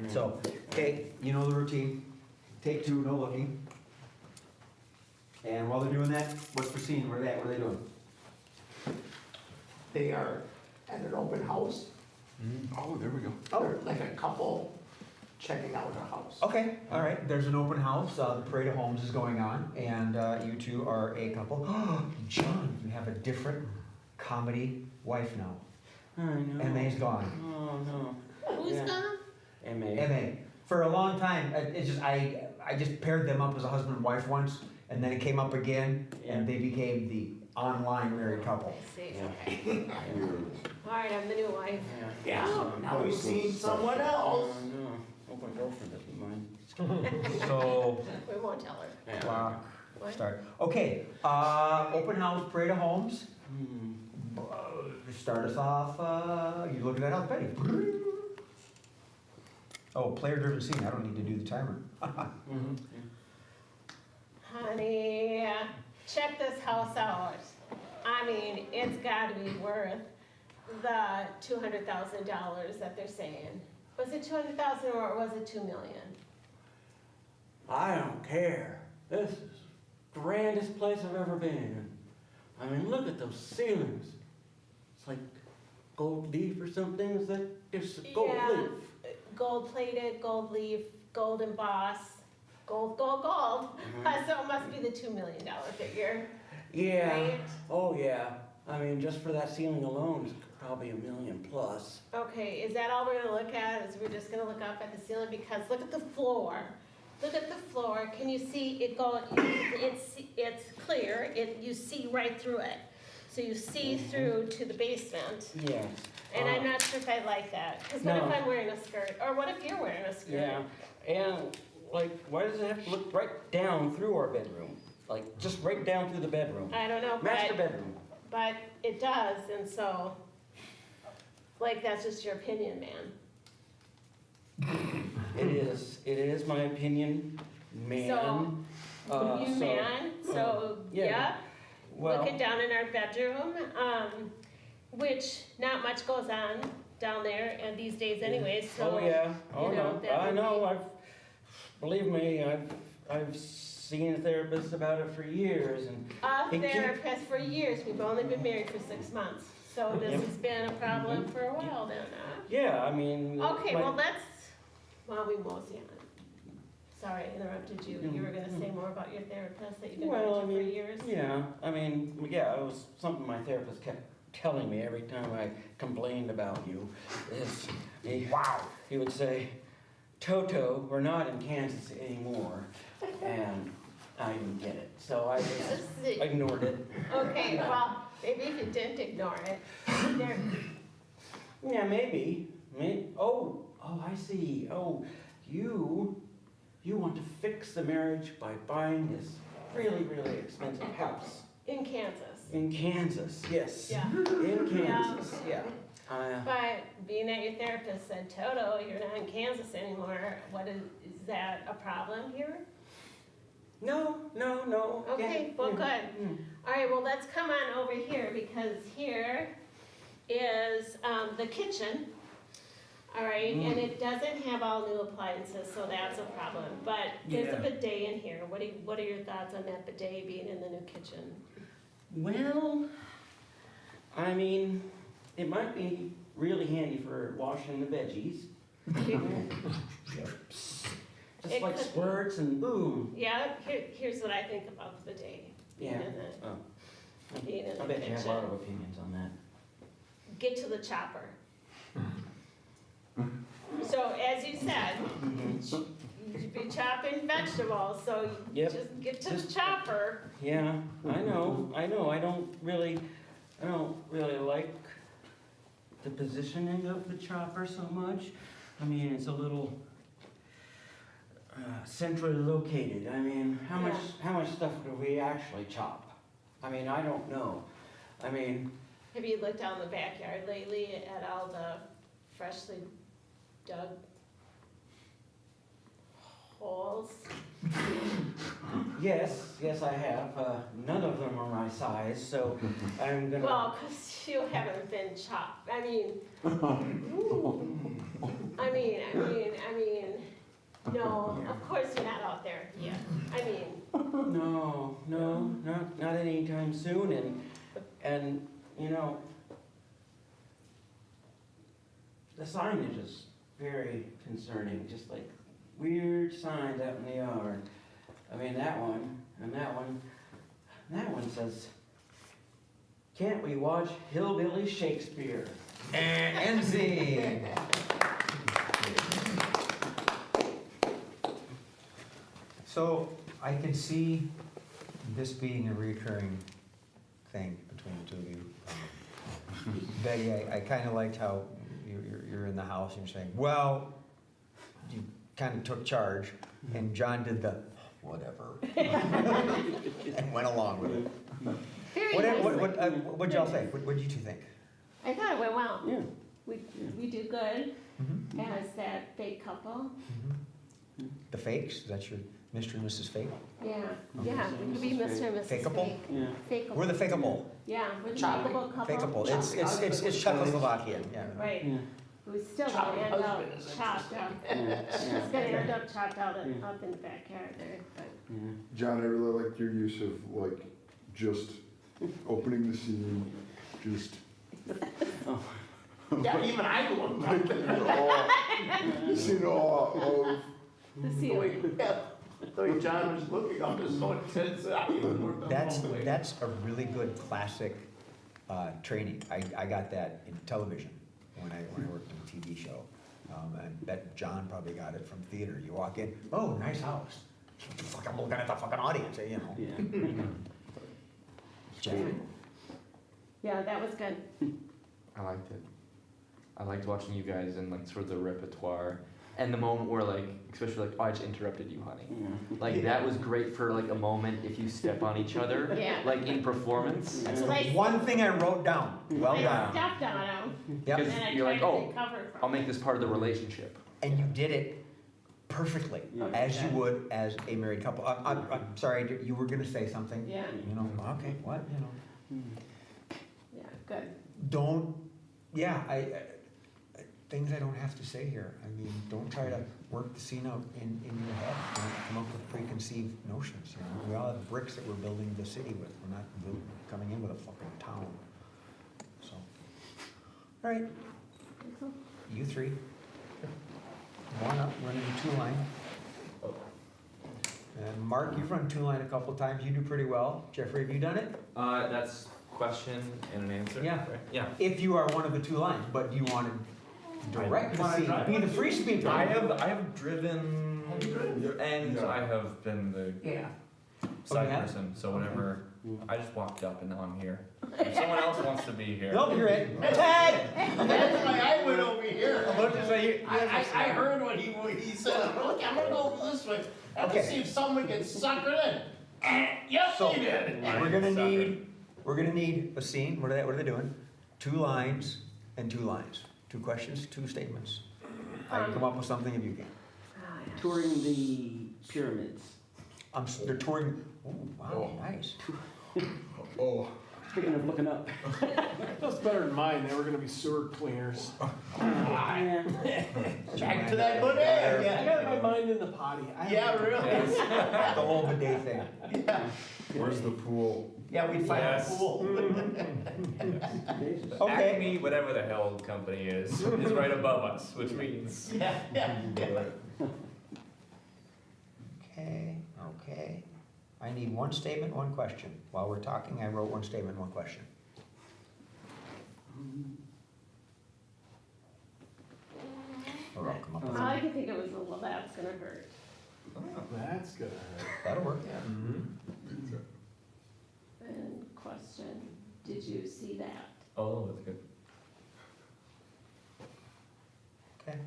So, okay, you know the routine. Take 2, no looking. And while they're doing that, what's the scene? Where are they at? What are they doing? They are at an open house. Oh, there we go. They're like a couple checking out a house. Okay, all right. There's an open house. The Parade of Homes is going on, and you 2 are a couple. John, you have a different comedy wife now. I know. M.A.'s gone. Oh, no. Who's Yeah. gone? M.A. M.A. For a long time, it's just I just paired them up as a husband and wife once, and then it came up again, and they became the online married couple. I see, Yeah. okay. All right, I'm the new wife. Yeah, So- now we've seen someone Oh, else. no. Hope my girlfriend doesn't mind. So, We won't tell her. Yeah. clock, What? start. Okay, open house, Parade of Homes. Hmm. Start us off, you look at that house, Betty. Oh, player-driven scene, I don't need to do the timer. Mhm. Honey, check this house out. I mean, it's gotta be worth the $200,000 that they're saying. Was it 200,000 or was it 2 million? I don't care. This is the grandest place I've ever been in. I mean, look at those ceilings. It's like gold leaf or something. Is that it's gold Yeah. leaf? Gold plated, gold leaf, gold emboss, gold. Mhm. So it must be the $2 million figure, Yeah. right? Oh yeah. I mean, just for that ceiling alone, it's probably $1 million plus. Okay, is that all we're gonna look at? Is we're just gonna look up at the ceiling? Because look at the floor. Look at the floor. Can you see it go? It's clear. You see right through it. So you see through to the basement. Yes. And I'm not sure if I like that. Because what No. if I'm wearing a skirt? Or what if you're wearing a skirt? Yeah. And like, why does it have to look right down through our bedroom? Like, just right down through the bedroom. I don't know, Master bedroom. but it does, and so, like, that's just your opinion, man. It is my opinion, man. You man, so, yeah. yeah, Well, looking down in our bedroom, which not much goes on down there and these days anyways, so. oh yeah, oh you know, no, that I would know, believe me, I've seen a therapist about it for years and. A It keep- therapist for years, we've only been married for 6 months, so this Yep. has been a problem for a while then, huh? Yeah, I mean. Okay, like- well, we mosey on. Sorry, I interrupted you. You were gonna say more about your therapist that you've been Well, I going to for mean, years? yeah, I mean, yeah, it was something my therapist kept telling me every time I complained about you. He would say, Toto, we're not in Kansas anymore. And I didn't get it, so I just ignored it. Okay, well, maybe if you didn't ignore it, there, Yeah, maybe. Oh, I see. Oh, you want to fix the marriage by buying this really, really expensive house in Kansas. in Kansas. Yes. Yeah. In Kansas. Yeah. But being that your therapist said, Toto, you're not in Kansas anymore, is that a problem here? No. Okay, well, good. All right, well, let's come on over here because here is the kitchen. All right, and it doesn't have all new appliances, so that's a problem. But there's a Yeah. bidet in here. What are your thoughts on that bidet being in the new kitchen? Well, I mean, it might be really handy for washing the veggies. Just It like could be. squirts and boom. Yeah, here's what I think about the bidet being Yeah. in the Oh. being in I the bet you have a lot of kitchen. opinions on that. Get to the chopper. So as you said, you should be chopping vegetables, so you Yep. just get to the Just- chopper. Yeah, I know. I don't really like the positioning of the chopper so much. I mean, it's a little centrally located. I mean, how much stuff do we actually chop? I mean, I don't know. I mean, Have you looked out in the backyard lately at all the freshly dug holes? yes, I have. None of them are my size, so I'm gonna. Well, because you haven't been chopped. I mean, no, of course you're not out there yet. I mean, No, not anytime soon, and you know, the signage is very concerning, just like weird signs out in the yard. I mean, that one, and that one says, "Can't we watch Hillbilly Shakespeare?" And scene. So I can see this being a recurring thing between the two of you. Betty, I kind of liked how you're in the house and you're saying, well, you kind of took charge, and John did the whatever and went along with it. Very nicely. What'd y'all think? What did you two think? I thought it went well. Yeah. We do good Mm-hmm. as that fake couple. The fakes? Is that your Mr. and Mrs. Fake? Yeah, yeah, we could be Mr. and Mrs. Fakeable? Fake. Yeah. Fakeable. We're the fakeable. Yeah, we're the Choppy. fakeable couple. Fakeable. It's Czechoslovakian, yeah. right. Yeah. who's still Chopped gonna end up husband is chopped up. Yeah, She's yeah. gonna end up chopped out up in the backyard there, but. Yeah. John, I really liked your use of like just opening the scene, just Yeah, even I looked like just in awe of. The the ceiling. way, yeah, the way John was looking, I was so intense, I even looked up. That's a really good classic training. I got that in television when I worked on a TV show. I bet John probably got it from theater. You walk in, oh, nice house. I'm looking at the fucking audience, you know. Yeah. Jeff? Yeah, that was good. I liked it. I liked watching you guys and like sort of the repertoire and the moment where like, especially like, oh, I just interrupted you, honey. Yeah. Like that was great for like a moment if you step on each other, Yeah. like in performance. That's what I, One thing I wrote down, well I done. stepped on him, Yep, and then I You're tried like, to oh, recover from I'll make this part of the relationship. and you did it perfectly, Yeah. as you would as a married couple. I'm sorry, you were gonna say something? Yeah, You know, okay, what, you know? yeah, good. Don't, yeah, I things I don't have to say here. I mean, don't try to work the scene out in your head. Don't come up with preconceived notions, you know? We all have bricks that we're building the city with. We're not coming in with a fucking town. So, all right, you three. One up, running two line. And Mark, you've run two line a couple times. You do pretty well. Jeffrey, have you done it? That's question and an answer. Yeah. Right? Yeah. If you are one of the two lines, but do you want to direct the scene, be the free speaker? I have driven and Yeah. I have been the Yeah. side yeah? person, so whenever I just walked up and now I'm here. If someone else wants to be here. Nope, you're it. Ted! That's why I went over here. I'm about to say, I heard what he said, look, I'm gonna go over this way, and Okay. let's see if someone gets suckered in. Yes, So- they did. we're gonna need a scene. What are they doing? 2 lines and 2 lines. 2 questions, 2 statements. I can come up with something if you can. Touring the pyramids. They're touring, ooh, wow, nice. Oh, Speaking of looking up. That's better than mine, they were gonna be sewer cleaners. Yeah. Back to that good I egg, got my mind in the potty. yeah, really? The whole bidet thing. Yeah, where's the pool? yeah, we'd find a Yes. pool. Okay. Acme, whatever the hell the company is right above us, which means. Yeah, yeah, yeah. Okay. I need 1 statement, 1 question. While we're talking, I wrote 1 statement, 1 question. Or I'll come up with All I could think of was, well, that's gonna hurt. That's gonna hurt. That'll work. And question, did you see that? Oh, that's good. Okay.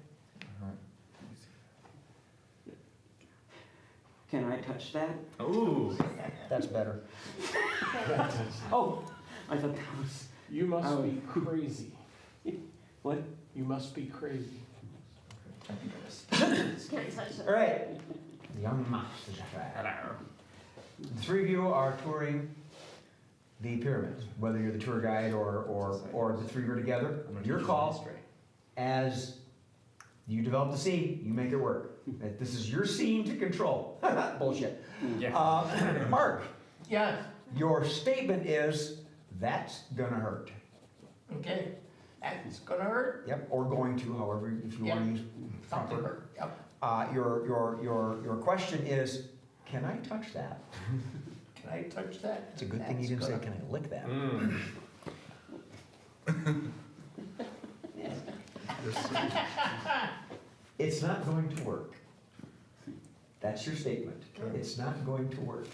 Can I touch that? Ooh. That's better. Oh, I thought that was. You must be crazy. What? You must be crazy. Can't touch it. All right. Young masters. Hello. The 3 of you are touring the pyramids, whether you're the tour guide or the 3 of you are together. Your call. As you develop the scene, you make it work. This is your scene to control. Bullshit. Yeah. Mark, Yeah, your statement is, that's gonna hurt. okay, that's gonna hurt, Yep, or going to, however, if you wanna use something proper. hurt, yep. Your question is, can I touch that? Can I touch that? It's a good thing you didn't say, can I lick that? It's not going to work. That's your statement. It's not going to work.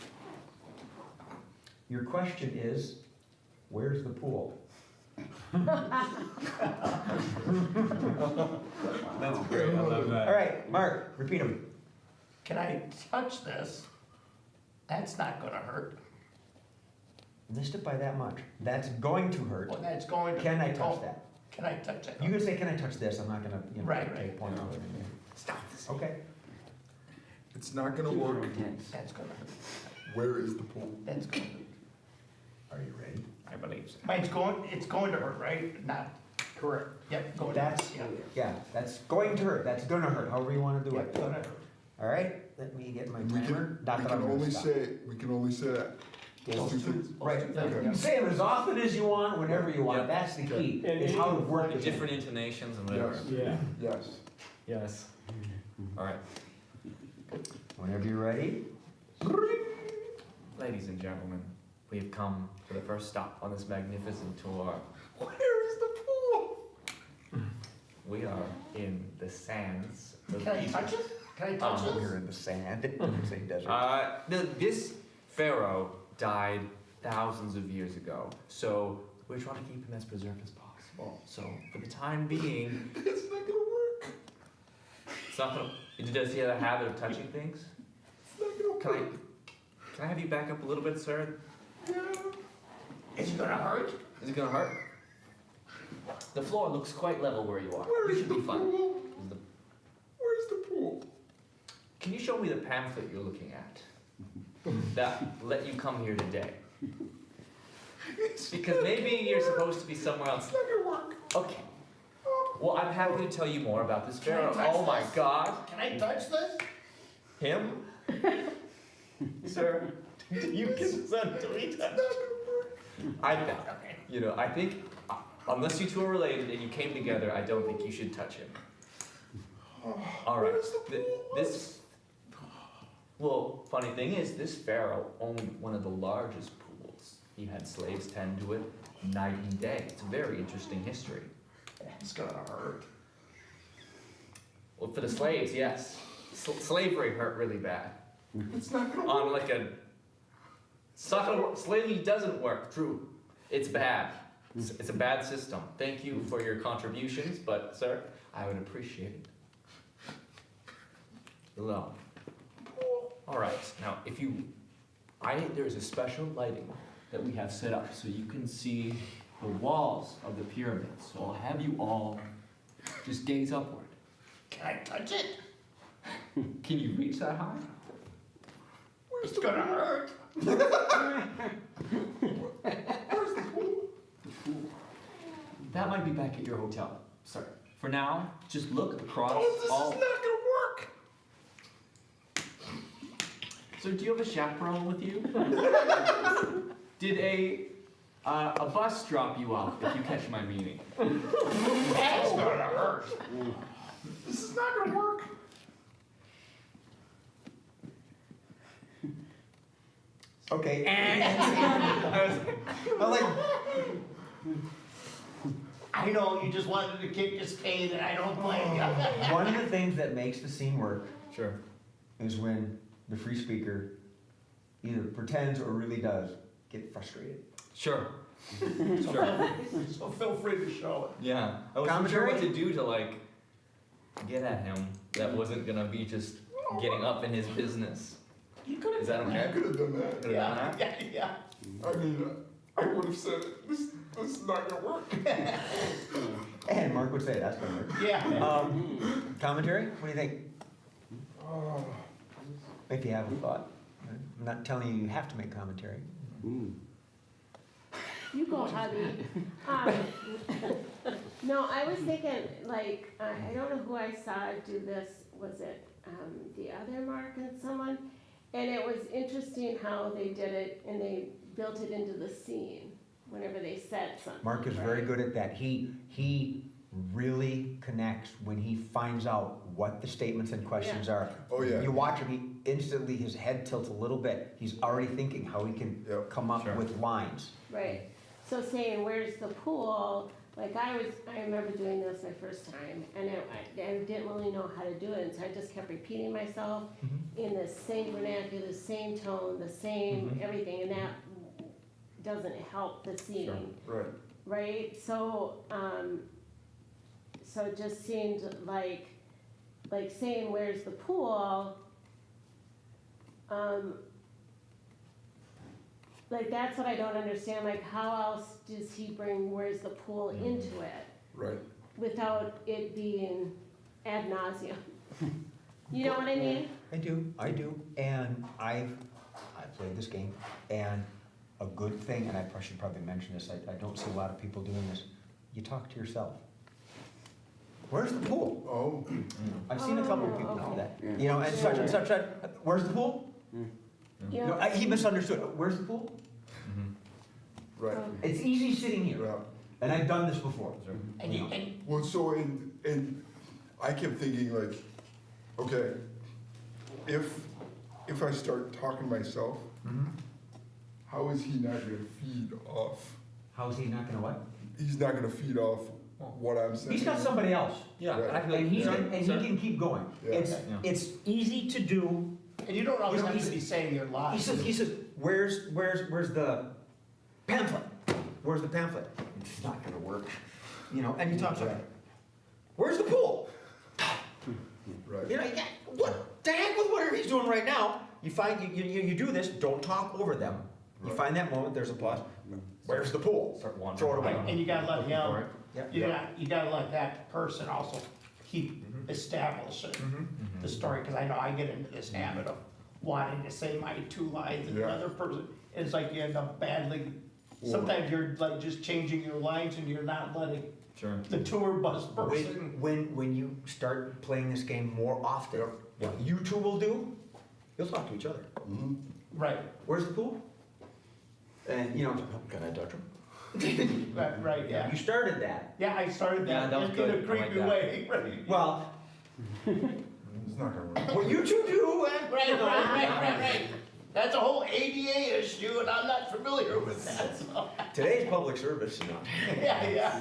Your question is, where's the pool? That's great. I love that. All right, Mark, repeat them. Can I touch this? That's not gonna hurt. Missed it by that much. That's going to hurt. Well, that's going to. Can I touch that? Can I touch it? You can say, can I touch this? I'm not gonna, Right. take point on it. Stop this. Okay. It's not gonna work. Intense. That's gonna hurt. Where is the pool? That's gonna hurt. Are you ready? I believe so. It's going to hurt, right? Not Correct. Yep, going That's, yeah. yeah, that's going to hurt, that's gonna hurt, however you wanna do Yep, it. gonna hurt. All right, let me get my We timer. can, Not we that can I'm gonna only stop. we can only say that. Those two things. Right, Okay. you can say them as often as you want, whenever you want, Yeah. that's the Okay. key, And is how to any work it. Different intonations and whatever. Yes, Yeah. yes. Yes. All right. Whenever you're ready. Ladies and gentlemen, we have come to the first stop on this magnificent tour. Where is the pool? We are in the sands. of Can I Egypt. touch it? Can I touch it? We're in the sand, didn't say desert. This pharaoh died thousands of years ago, so we're trying to keep him as preserved as possible. So for the time being, It's not gonna work. it's not gonna. Does he have a habit of touching things? It's not gonna work. Can I have you back up a little bit, sir? Yeah. Is it gonna hurt? Is it gonna hurt? The floor looks quite level where you are. Where You is should the be fine. pool? Is the- Where's the pool? Can you show me the pamphlet you're looking at that let you come here today? Because maybe you're supposed to be somewhere else. It's not gonna work. Okay. Well, I'm happy to tell you more about this Can I pharaoh. touch Oh my this? God. Can I touch this? Him? Sir, you consent to me touch. I think, unless you two are related and you came together, I don't think you should touch him. All right. Where's the pool? This. Well, funny thing is, this pharaoh owned one of the largest pools. He had slaves tend to it night and day. It's a very interesting history. It's gonna hurt. Well, for the slaves, yes. Slavery hurt really bad. It's not gonna On like a slavery doesn't work. True, it's bad. It's a bad system. Thank you for your contributions, but sir, I would appreciate it. Hello. All right. Now, there's a special lighting that we have set up so you can see the walls of the pyramids. So I'll have you all just gaze upward. Can I touch it? Can you reach that high? It's gonna hurt. Where's the pool? That might be back at your hotel, sir. For now, just look across Oh, this all. is not gonna work. So, do you have a chaperone with you? Did a bus drop you off? If you catch my meaning. That's gonna hurt. This is not gonna work. Okay. I was like, I know you just wanted to kick his cane, and I don't blame you. One of the things that makes the scene work sure. is when the free speaker either pretends or really does get frustrated. Sure. So feel free to show it. Yeah. I wasn't sure Commentary? what to do to like get at him. That wasn't gonna be just getting up in his business. You could have Is that done okay? I could have done that. Could've done that? Yeah. I mean, I would have said this is not gonna work. And Mark would say, that's gonna work. Yeah. Commentary, what do you think? Oh, If you have a thought. I'm not telling you you have to make commentary. You go, hubby. No, I was thinking, like, I don't know who I saw do this, was it the other Mark and someone? And it was interesting how they did it, and they built it into the scene whenever they said something. Mark is very right? good at that. He really connects when he finds out what the statements and questions are. Oh, yeah. You watch him, he instantly, his head tilts a little bit. He's already thinking how he can Yep. come up Sure. with lines. Right, so saying, where's the pool, like I remember doing this my first time, and I didn't really know how to do it, and so I just kept repeating myself in the same vernacular, the same tone, the same everything, and that doesn't help the scene, right. right? So, so it just seemed like saying, where's the pool, like, that's what I don't understand, like, how else does he bring where's the pool into it Right. without it being ad nauseum? You know what I mean? I do, and I've played this game, and a good thing, and I should probably mention this, I don't see a lot of people doing this, you talk to yourself. where's the pool? Oh, I've seen a couple of people do okay. that. You know, and such, where's the pool? You know, he misunderstood, where's the pool? right, It's easy sitting here, yeah. and I've done this before. And you, Well, so, and I kept thinking like, okay, if I start talking myself, how is he not gonna feed off? How is he not gonna what? He's not gonna feed off what I'm saying. He's got somebody else. Yeah, Right. I feel And like, he sir, can, and sir. he can keep going. Yeah. It's easy to do. and you don't always You know, have to he's- be saying your lies. He says, where's the pamphlet? Where's the pamphlet? It's not gonna work. You know, and he talks about it. Where's the pool? Right. You know, what the heck with whatever he's doing right now? You find, you do this, don't talk over them. You Right. find that moment, there's a pause. Where's the pool? Start wandering Throw it away. around. And you gotta let Looking for him, it. you gotta let that person also keep establishing the story, cause I know I get into this habit of wanting to say my 2 lines and the Yeah. other person, it's like you end up badly, sometimes you're like just changing your lines and you're not letting Sure. the tour bus person. When you start playing this game more often, what you two will do, you'll talk to each other. Right, Where's the pool? And, you know, can I touch him? right, yeah. You started that. Yeah, I started Yeah, that that was in good. a I like creepy that. way, right. Well, It's not gonna work. what you two do, Right. That's a whole ADA issue, and I'm not familiar with that, so. today's public service, you know. Yeah.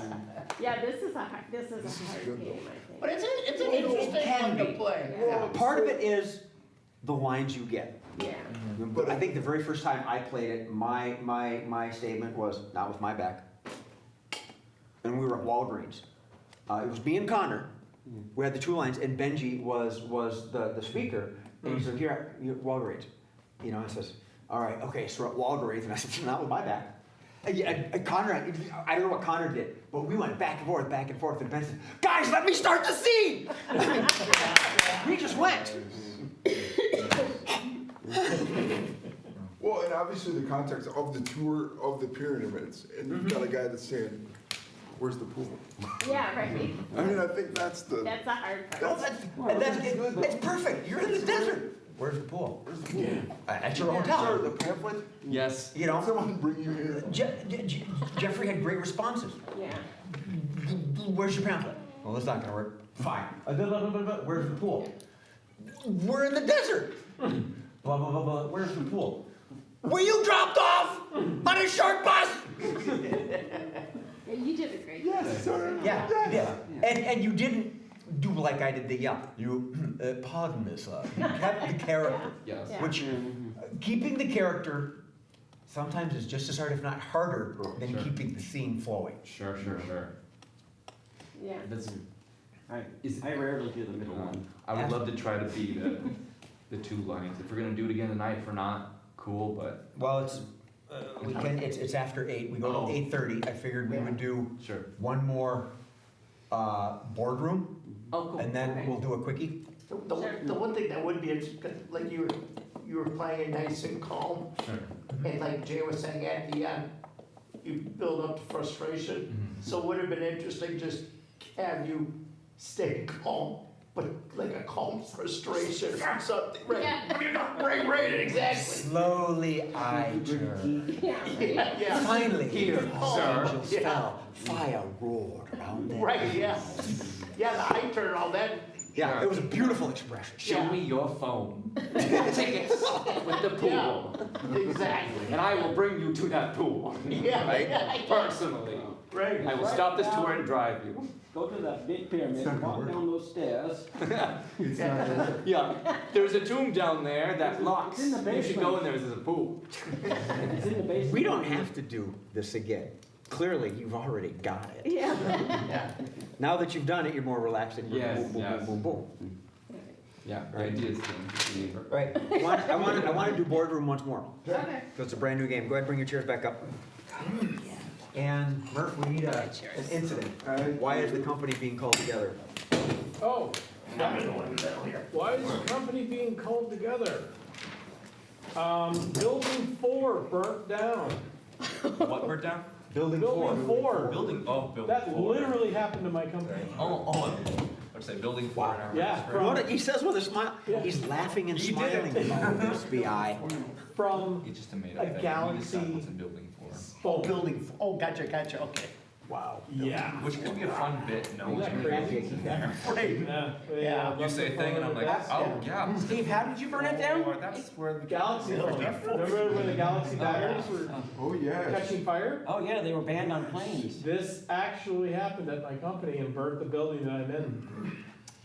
Yeah, this is a hard game, I think. But it's an It interesting can one to be. play. Yeah. Part of it is the lines you get. Yeah. But I think the very first time I played it, my statement was, not with my back. And we were at Walgreens. It was me and Connor. We had the 2 lines, and Benji was the speaker. And he said, here, you're at Walgreens. You know, and says, all right, okay, so we're at Walgreens. And I said, not with my back. And Connor, I don't know what Connor did, but we went back and forth. And Ben said, guys, let me start the scene. We just went. Well, and obviously the context of the tour of the pyramids, and you've got a guy that's saying, where's the pool? Yeah, right. I mean, I think that's the, That's a hard Well, part. it's perfect. You're in the desert. Where's the pool? At your hotel. sir, the pamphlet, Yes. You know, someone bring you here. Jeffrey had great responses. Yeah. Where's your pamphlet? Well, that's not gonna work. Fine. Where's the pool? We're in the desert. Blah, blah, blah, blah. Where's the pool? Where you dropped off on a short bus. Yeah, you did a great job. Yes, sir. Yeah, you did. And you didn't do like I did the You, pardon me, sir. You kept the character. Yes. Yeah. Which, keeping the character sometimes is just as hard, if not harder, than Sure. keeping the scene flowing. Sure. Yeah. That's, I rarely do the middle one. I would love to try to be the 2 lines. If we're gonna do it again tonight, if we're not, cool, but Well, it's after 8, we go Oh. to 8:30, I figured we would do sure. one more, boardroom, Oh, cool. and then we'll do a quickie. The one thing that would be interesting, 'cause like you were playing it nice and calm, Sure. and like Jay was saying at the end, you build up the frustration. So it would have been interesting just have you stay calm, but like a calm frustration or something, right? Yeah. Right, exactly. Slowly I turn. Yeah. Yeah. Finally, Here, sir. angels Yeah. fell, fire roared around them. Right, yeah. Yeah, the high turn, all that, Yeah, it was a beautiful expression. Show Yeah. me your phone. Tickets with the pool. exactly. And I will bring you to that pool. Yeah, Right? yeah, Personally. right. I will stop this tour and drive you. Go to that big pyramid, walk down those stairs. Yeah, there's a tomb down there that locks. It's in the You should go in basement. there, there's a pool. It's in the basement. We don't have to do this again. Clearly, you've already got it. Yeah. Yeah. Now that you've done it, you're more relaxed and Yes, boom, boom, yes. boom, boom, boom. Yeah, the ideas thing. Right, I want to do boardroom once more. Okay. So it's a brand new game. Go ahead, bring your chairs back up. And Murph, we need an incident. Why is the company being called together? Oh, why is the company being called together? Building 4 burnt down. What we're down? Building Building 4. Building, oh, building That 4. literally happened to my company. Oh, Or say building four Wow. in our Yeah, register. from- What, he says with a smile, Yeah. he's laughing and He smiling did. about this, BI. From It's just a made A up thing. We galaxy- decide what's in building four. Oh, building, oh, gotcha, okay. Wow. yeah. Which could be a fun bit, no Isn't one's that gonna crazy? be in there. Right. Yeah. Yeah. You say a thing and I'm like, That's- oh, yeah. Steve, how did you burn it down? Oh, that's where the Galaxy, remember when the Galaxy Diners were Oh, yes. catching fire? Oh, yeah, they were banned on planes. This actually happened at my company and burnt the building that I'm in.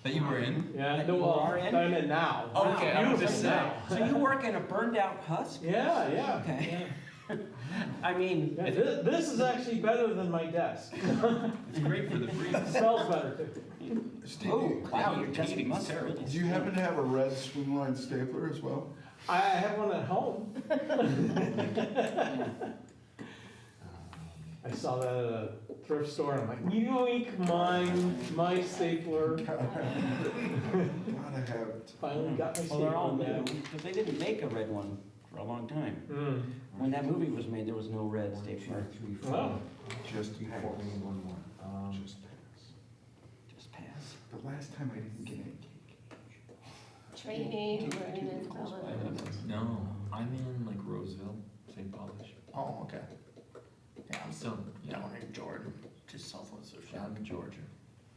That you were in? Yeah, That no, you well, are in? that I'm in now. Okay, I was just saying. So you work in a burned out husk? Yeah, yeah. Okay. yeah. I mean, Yeah, this is actually better than my desk. It's great for the breeze. It smells better too. Steve, oh, wow, your desk Heating must terrible. really. do you happen to have a red swingline stapler as well? I have one at home. I saw that at a thrift store and I'm like, yoink, mine, my stapler. Gotta have it. Finally got my Well, they're all stapler new, back. because they didn't make a red one for a long time. Mm. When that movie was made, there was no red stapler. Wow. Just pass. Um, Just pass. Just pass. The last time I didn't get any cake. Training, learning and development. No, I'm in like Roseville, St. Paulish. Oh, okay. Yeah, I'm So, yeah, down in Jordan, just southwest of down Chicago. in Georgia.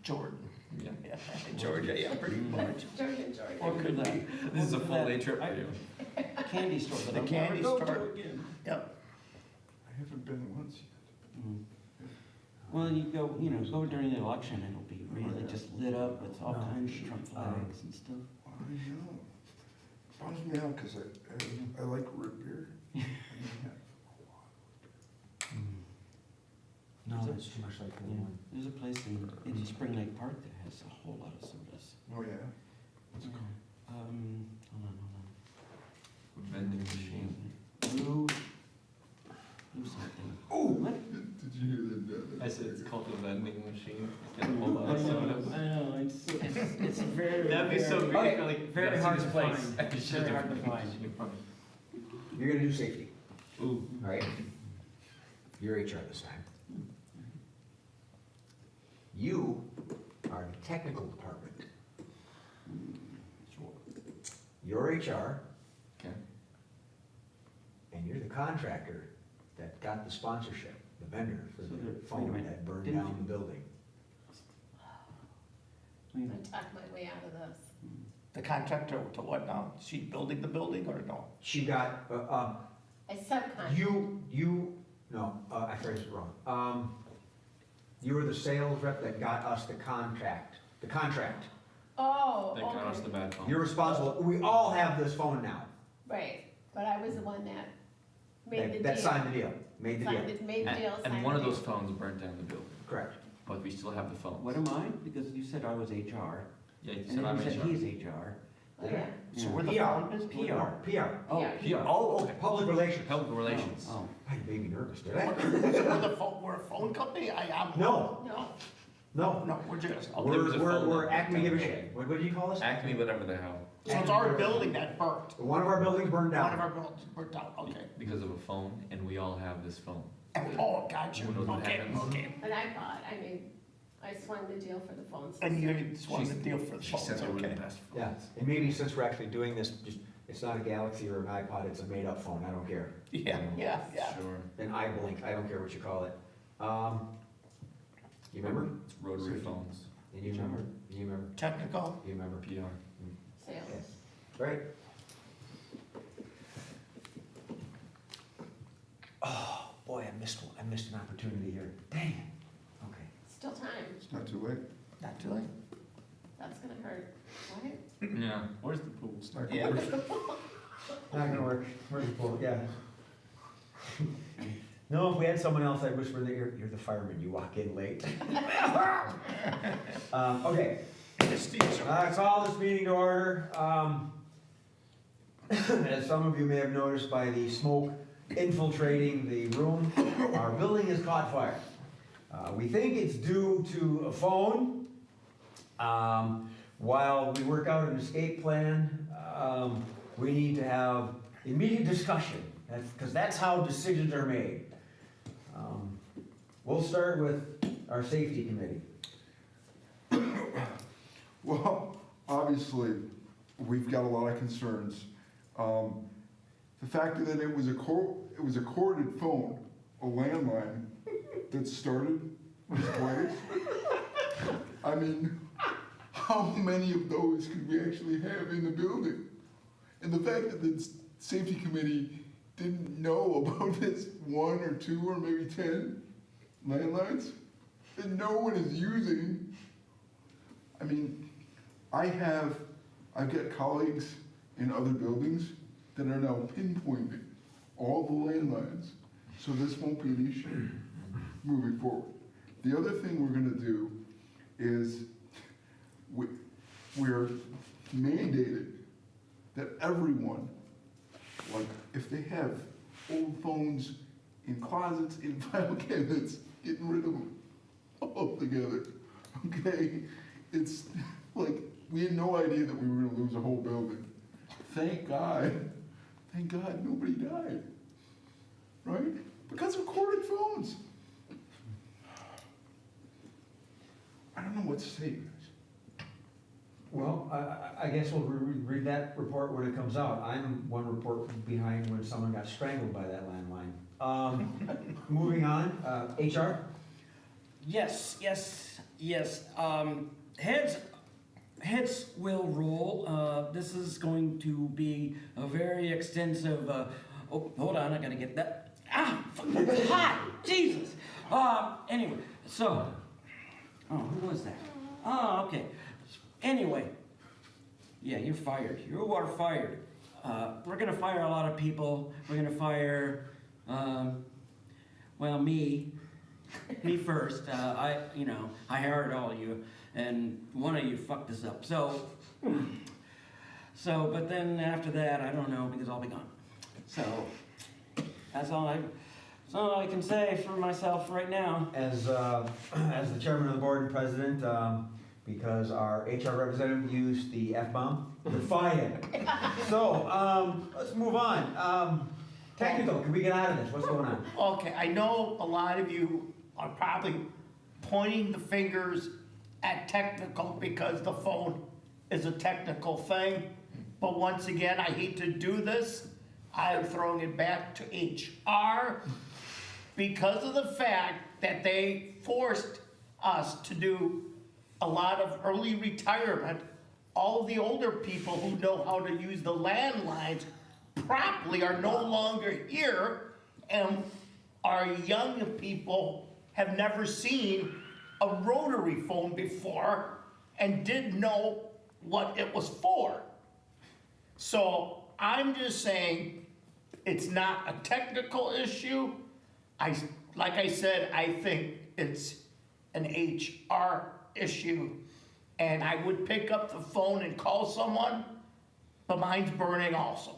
Jordan, Yeah. yeah, Georgia, yeah, pretty much. Jordan. Or could that, This is a full day that- trip for you. candy store that The I'll candy never go store. to again. Yep. I haven't been once yet. Mm. Well, you go during the election, it'll be really just lit up with all kinds of Trump flags and stuff. I know. Bums me out because I like root beer. No, that's too much like the Yeah, one. there's a place in Spring Lake Park that has a whole lot of sodas. Oh, yeah? What's it called? Hold on. Vending machine. Blue something. Oh! What? Did you hear that? I said it's called a vending machine. Get a whole lot of sodas. I know, it's very, That'd be so very- great for like. very that's hard his to place. find. It's It's just very a hard to vending find. machine. You're gonna do safety, Ooh. all right? You're HR this time. You are the technical department. You're HR, Okay. and you're the contractor that got the sponsorship, the vendor for So the wait a phone minute. that burned Didn't down you- the building. I talked my way out of this. The contractor to what now? She building the building or no? She got, I subcontract. I phrased it wrong. You were the sales rep that got us the contract. Oh, That got us okay, the bad phone. You're responsible, we all have this phone now, right, but I was the one that made the deal. that signed the deal, made the deal. Signed it, made the deal, And signed one the of those deal. phones burnt down the building, Correct. but we still have the phone. What am I? Because you said I was HR, Yeah, you and said then I'm you said HR. he's HR. Oh, yeah. So we're the PR. phone business? PR. PR. Oh, Yeah. PR. Oh, okay, public relations. Public relations. Oh, I made me nervous, did I? We're a phone company? I am. No, No, no, We're just, Oh, there was a phone we're that Acme burnt down. Division. What did you call us? Acme, whatever the hell, so it's our building that burnt. One of our buildings burned One of down. our buildings burnt down, okay. because of a phone, and we all have this phone. Oh, gotcha, Who knows what okay, happens? okay. and I swung the deal for the phones. And you just wanted to deal for the She phones, said they were the okay. best phones. Yeah, and maybe since we're actually doing this, it's not a Galaxy or an iPod, it's a made-up phone, I don't care. Yeah. Sure. An iBlink, I don't care what you call it. You remember? It's rotary phones. And you remember? You remember? Technical, You remember? PR. Sales. Right? Oh, boy, I missed an opportunity here. Dang it. Okay. Still time, It's not too late. not too late. that's gonna hurt, right? Yeah, where's the pool? It's not Yeah. gonna work. Not gonna work. Where's the pool? Yeah. No, if we had someone else, I'd whisper that you're the fireman, you walk in late. Okay. I call this meeting to order. As some of you may have noticed by the smoke infiltrating the room, our building has caught fire. We think it's due to a phone. While we work out an escape plan, we need to have immediate discussion, because that's how decisions are made. We'll start with our safety committee. Well, obviously, we've got a lot of concerns. The fact that it was a corded phone, a landline, that started twice. I mean, how many of those could we actually have in the building? And the fact that the safety committee didn't know about this 1 or 2 or maybe 10 landlines that no one is using. I mean, I've got colleagues in other buildings that are now pinpointing all the landlines, so this won't be an issue moving forward. The other thing we're gonna do is we're mandated that everyone, like if they have old phones in closets, in file cabinets, getting rid of them altogether, okay? It's like, we had no idea that we were gonna lose a whole building. Thank God nobody died, right? Because of corded phones. I don't know what to say, guys. Well, I guess we'll read that report when it comes out. I'm one report behind when someone got strangled by that landline. Moving on, HR? Yes. Heads will roll. This is going to be a very extensive, oh, hold on, I gotta get that. It's hot, Jesus. Anyway, so, who was that? Okay. Anyway, yeah, you're fired. You are fired. We're gonna fire a lot of people. We're gonna fire, well, me first. I hired all of you, and one of you fucked this up. So, but then after that, I don't know, because I'll be gone. So, that's all I can say for myself right now. As the chairman of the board and president, because our HR representative used the F-bomb, you're fired. So, let's move on. Technical, can we get out of this? What's going on? Okay, I know a lot of you are probably pointing the fingers at technical because the phone is a technical thing. But once again, I hate to do this. I am throwing it back to HR because of the fact that they forced us to do a lot of early retirement. All of the older people who know how to use the landlines properly are no longer here, and our young people have never seen a rotary phone before and didn't know what it was for. So I'm just saying it's not a technical issue. Like I said, I think it's an HR issue, and I would pick up the phone and call someone, but mine's burning also.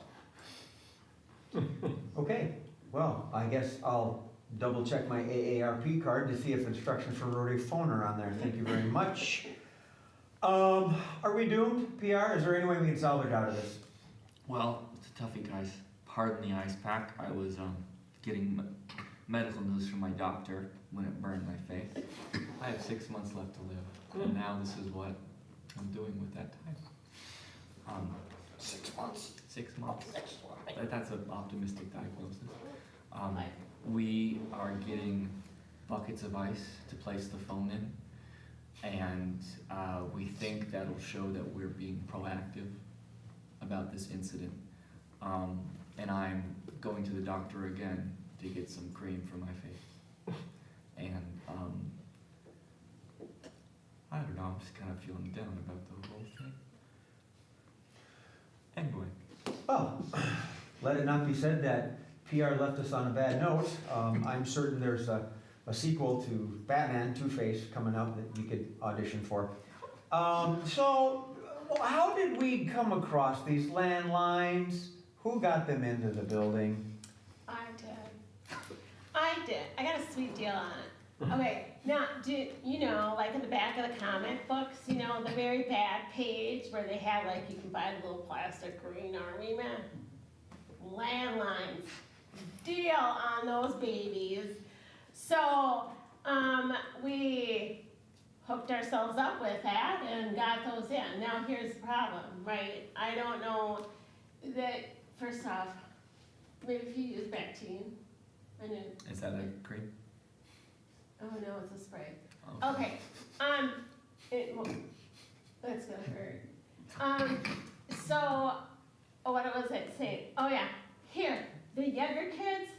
Okay, well, I guess I'll double check my AARP card to see if instructions for rotary phone are on there. Thank you very much. Are we doomed, PR? Is there any way we can salvage out of this? Well, it's a toughie, guys. Pardon the ice pack. I was getting medical news from my doctor when it burned my face. I have 6 months left to live, and now this is what I'm doing with that time. 6 months. 6 months. That's an optimistic diagnosis. We are getting buckets of ice to place the phone in, and we think that'll show that we're being proactive about this incident. And I'm going to the doctor again to get some cream for my face. And I don't know, I'm just kind of feeling down about the whole thing. Anyway. Well, let it not be said that PR left us on a bad note. I'm certain there's a sequel to Batman, Two-Face, coming out that you could audition for. So, how did we come across these landlines? Who got them into the building? I did. I got a sweet deal on it. Okay, now, you know, like in the back of the comic books, you know, the very bad page where they have, like, you can buy the little plastic green army man? Landlines. Deal on those babies. So, we hooked ourselves up with that and got those in. Now here's the problem, right? I don't know that, first off, maybe if you use Bactine, I know. Is that a cream? Oh no, it's a spray. Oh. Okay, that's gonna hurt. So, what was I saying? Oh yeah, here, the younger kids,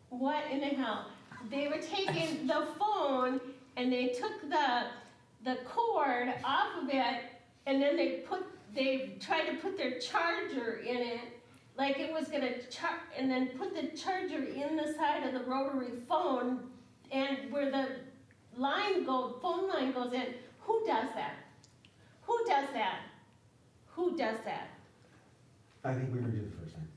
what in the hell? They were taking the phone and they took the cord off of it and then they tried to put their charger in it, like it was gonna charge, and then put the charger in the side of the rotary phone, and where the phone line goes in. Who does that? Who does that? Who does that? I think we heard you the first time.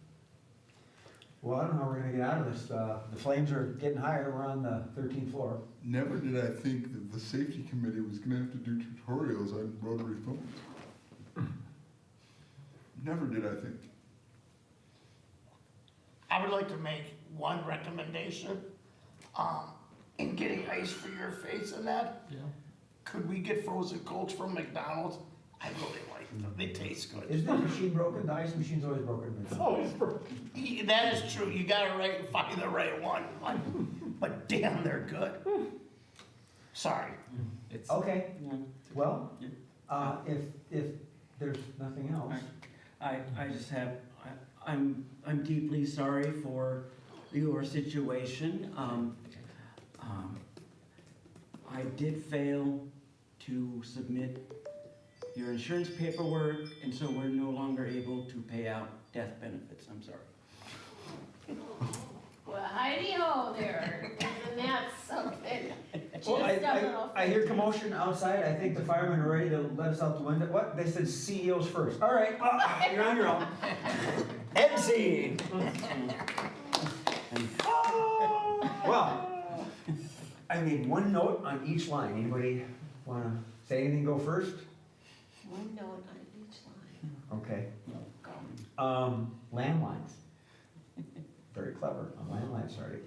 Well, I don't know how we're gonna get out of this. The flames are getting higher. We're on the 13th floor. Never did I think that the safety committee was gonna have to do tutorials on rotary phones. Never did I think. I would like to make one recommendation, in getting ice for your face and that. Yeah. Could we get frozen Cokes from McDonald's? I really like them, they taste good. Isn't the machine broken? The ice machine's always broken. It's always broken. That is true, you gotta find the right one, but damn, they're good. Sorry. It's Okay, Yeah. well, if there's nothing else. I just have, I'm deeply sorry for your situation. I did fail to submit your insurance paperwork, and so we're no longer able to pay out death benefits. I'm sorry. Well, Heidi-ho there, isn't that something? Just Well, a little. I hear commotion outside. I think the firemen are ready to let us out the window. What? They said CEOs first. All right, well, you're on your own. End scene. Well, I made one note on each line. Anybody wanna say anything, go first? One note on each line. Okay. Go. Landlines. Very clever. A landline started.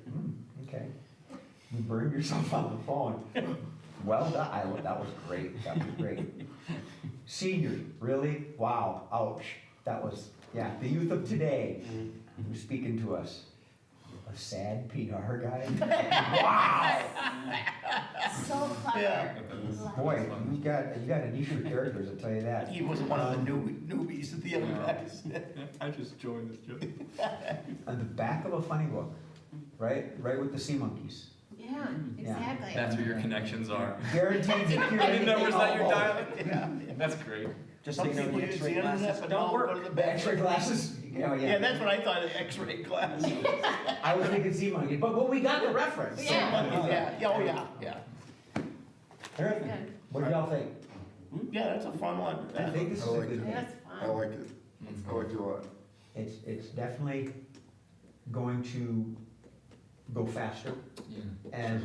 Okay. You burned yourself on the phone. Well done. That was great. That was great. Seniors, really? Wow. Ouch. That was, yeah, the youth of today who's speaking to us. A sad PR guy. Wow. So clever. Yeah. Boy, you got a niche of characters, I'll tell you that. He was one of the newbies of the other guys. I just joined this joke. On the back of a funny book, right? Right with the sea monkeys. Yeah, exactly. That's where your connections are. Guaranteed security. Any numbers that you're Oh, dialing? Yeah. That's great. Just Some so you know, people the use X-ray the internet, glasses but don't don't work. go to the The back. X-ray glasses? Oh, Yeah, that's what I thought, an X-ray glass. I was thinking sea monkey, but we got the reference. so- Yeah. Yeah, oh, yeah. Eric, Good. what do y'all think? Yeah, that's a fun one. I think this is I a like good it. one. That's I fun. like it. I like it a lot. It's definitely going to go faster Yeah. as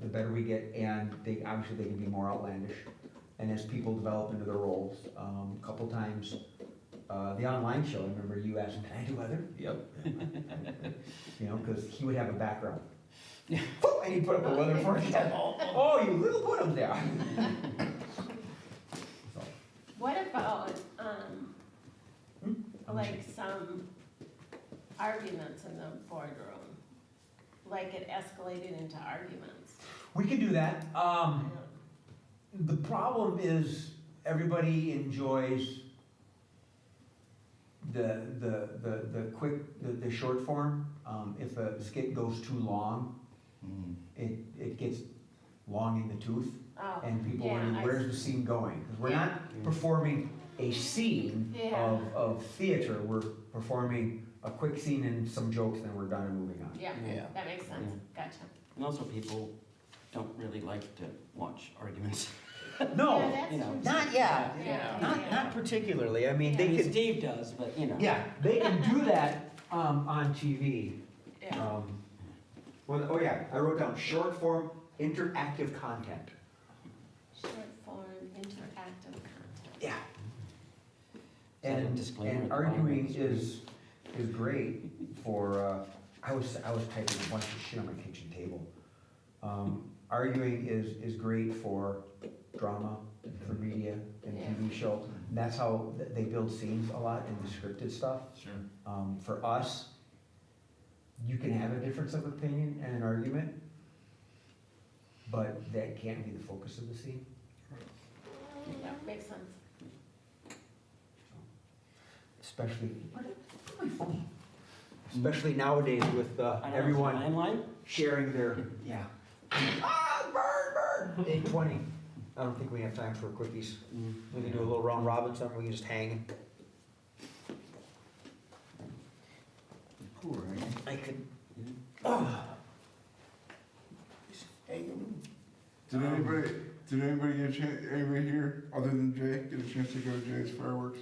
the better we get, and obviously they can be more outlandish. And as people develop into their roles, a couple times, the online show, I remember you asked, can I do weather? Yep. You know, because he would have a background. And he'd put up a weather forecast. Oh, you little put him there. So, What about, like some arguments in the boardroom? Like it escalated into arguments? we can do that. The problem is everybody enjoys the quick, the short form. If a skit goes too long, it gets long in the tooth, Oh, and people yeah, wonder, I where's see. the scene going? Because we're Yeah. not performing a scene Yeah. of theater, we're performing a quick scene and some jokes, then we're done and moving on. Yeah, Yeah. that makes sense. Gotcha. And also people don't really like to watch arguments. No, Yeah, that's you know, true. not yet. Yeah, Not yeah. particularly. I mean, I they mean, could, Steve does, but you know. yeah, they can do that on TV. Yeah. Well, oh yeah, I wrote down short form interactive content. Short form, interactive content. Yeah. Is that a And, disclaimer and at the bottom of arguing the screen? is great for, I was typing a bunch of shit on my kitchen table. arguing is great for drama, for media and TV show. And that's how they build scenes a lot in the scripted stuff. Sure. For us, you can have a difference of opinion and an argument, but that can't be the focus of the scene. Yeah, makes sense. Especially nowadays with I don't know, everyone timeline? sharing their, yeah. Ah, burn, 8:20. I don't think we have time for quickies. We can do a little round robin, something we can just hang. Poor, eh? I could, Did anybody get a chance, anybody here, other than Jay, get a chance to go to Jay's fireworks?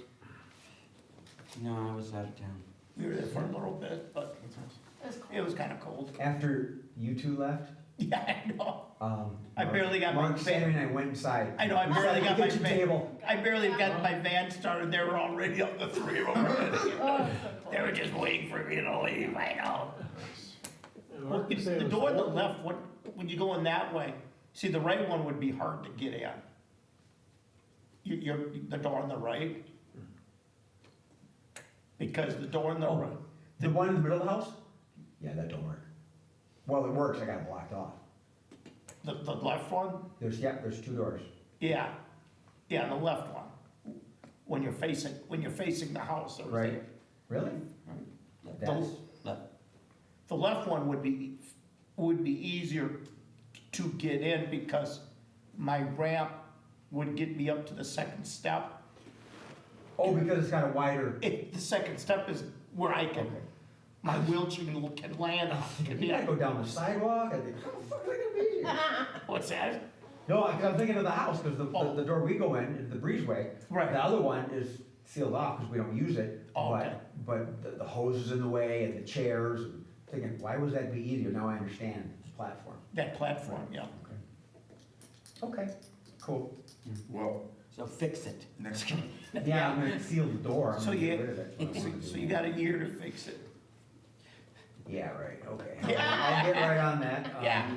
No, I was out of town. We were there for a little bit, but it was kinda cold. after you two left, Yeah, I know. I Mark- barely got my Mark, van. Sammy and I went inside. I know, I barely got my Kitchen van. table. I barely got my van started, they were already up, the three of them. were ready to get Oh, done. so cool. They were just waiting for me to leave, I know. Well, Mark, you say it the was door on the old? left, when you go in that way, see, the right one would be hard to get in. The door on the right. Because the door on the right, The one in the middle of the house? Yeah, that don't work. Well, it works, I got it blocked off. the left one, There's two doors. yeah, the left one. When you're facing the house, there was Right. Really? That's, the left one would be easier to get in because my ramp would get me up to the second step. oh, because it's got a wider. The second step is where I can, my wheelchair can land on. You gotta go down the sidewalk, I think, how the fuck is that gonna be here? What's that? No, because I'm thinking of the house, because the door we go in is the breezeway. Right. The other one is sealed off because we don't use it. Oh, okay. But the hose is in the way and the chairs, and thinking, why was that be easier? Now I understand the platform. That platform, yeah. Okay, cool. Well, So fix it. next time. Yeah, I'm gonna seal the door, I'm So gonna you- get rid of it. So you got a year to fix it. Yeah, right, okay. Yeah. I'll get right on that. Yeah.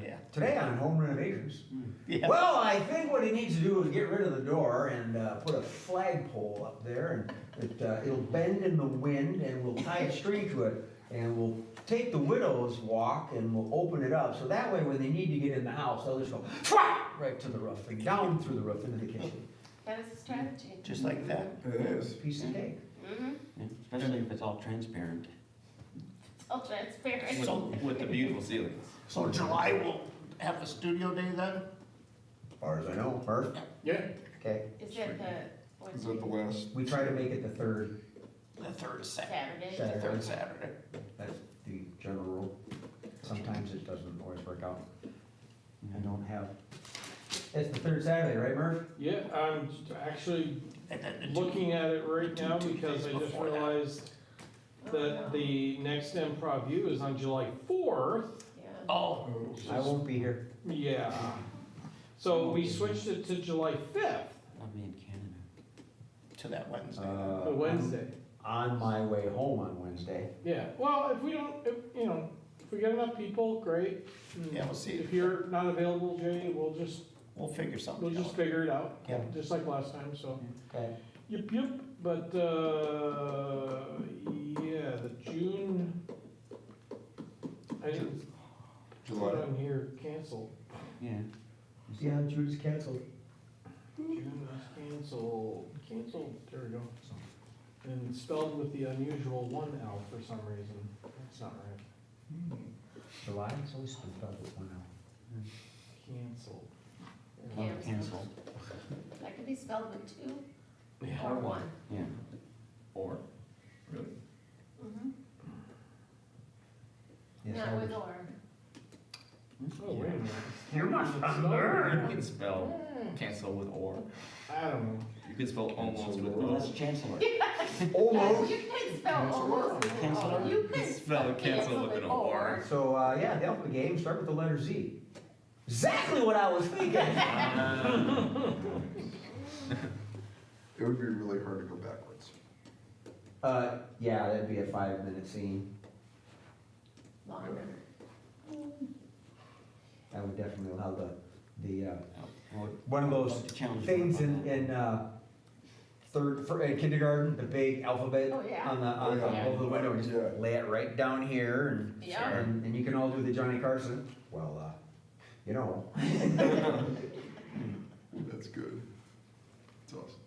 Yeah. Today on home renovations. Yeah. Well, I think what he needs to do is get rid of the door and put a flagpole up there, and it'll bend in the wind, and we'll tie a string to it, and we'll take the widow's walk and we'll open it up, so that way when they need to get in the house, they'll just go right to the roof and down through the roof into the kitchen. That is a strategy. Just like that. It is. Piece of cake. Mm-hmm. Yeah, especially if it's all transparent. It's all transparent. So, With the beautiful ceilings. so July we'll have a studio day then? As far as I know, Murph, Yeah, okay. Is that Is that the last? We try to make it the third The third Saturday. Saturday? The third Saturday. That's the general rule. Sometimes it doesn't always work out. I don't have, it's the third Saturday, right, Murph? yeah, I'm actually And then the two- looking at it right two now Tuesdays because I just before that. realized that the next Improv-U is on July 4th. Yeah. Oh, I won't be here. Yeah. So we switched it to July 5th, Not me in Canada. to that Wednesday. the Wednesday. On my way home on Wednesday. Yeah, well, if we don't, if we get enough people, great. Yeah, we'll see. If you're not available, Jay, we'll just We'll something out. figure it out. Yeah. Just like last time, so. Okay. Yep, but, yeah, the June, I didn't put July. on here canceled. Yeah. Yeah, Jude's canceled. June was canceled, there we go. And spelled with the unusual one L for some reason, that's not right, July, it's always been spelled with one L. canceled. Canceled. Canceled. That could be spelled with two Yeah. or one. Yeah. Or, really? Mm-hmm. Yes, Not I with was- or. Oh, wait a minute. You're not It's from spelled- there. You can spell cancel with or. I don't know. You can spell almost with Well, that's o. Chancellor. Almost. You could spell almost with Cancel. or. You could Spell cancel with an or. So, yeah, the alphabet game, start with the letter Z. Exactly what I was thinking. It would be really hard to go backwards. Yeah, that'd be a 5-minute scene. Longer. I would definitely allow the, Well, one of those I'd like to challenge things Mark on in, kindergarten, the big alphabet Oh, yeah. on the, Yeah. over the window, and just Yeah. lay it right down here, and, Yeah. and you can all do the Johnny Carson, well, you know. That's good. That's awesome.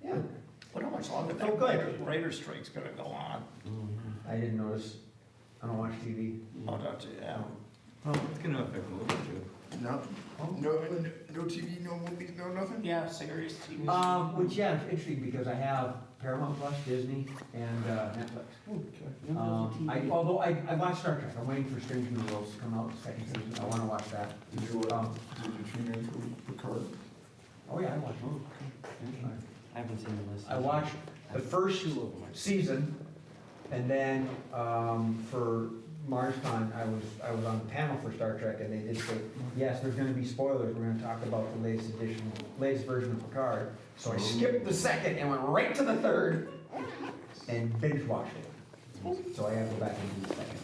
Yeah, But how much longer Oh, that good. writer strike's gonna go on? I didn't notice, I don't watch TV. Oh, don't you, yeah. Well, it's gonna affect movie too. No, no TV, no movies, no nothing? Yeah, series, TV. Which, yeah, it's interesting, because I have Paramount Plus, Disney, and, Netflix. Although I watched Star Trek, I'm waiting for Strange New Worlds to come out, second season, I wanna watch that. Did you tune in for Picard? Oh, yeah, I watched I haven't seen the list. I watched the first Two of them. season, and then, for MarsCon, I was on the panel for Star Trek, and they did say, yes, there's gonna be spoilers, we're gonna talk about the latest version of Picard. So I skipped the second and went right to the third, and binge watched it. So I have to go back and do the second.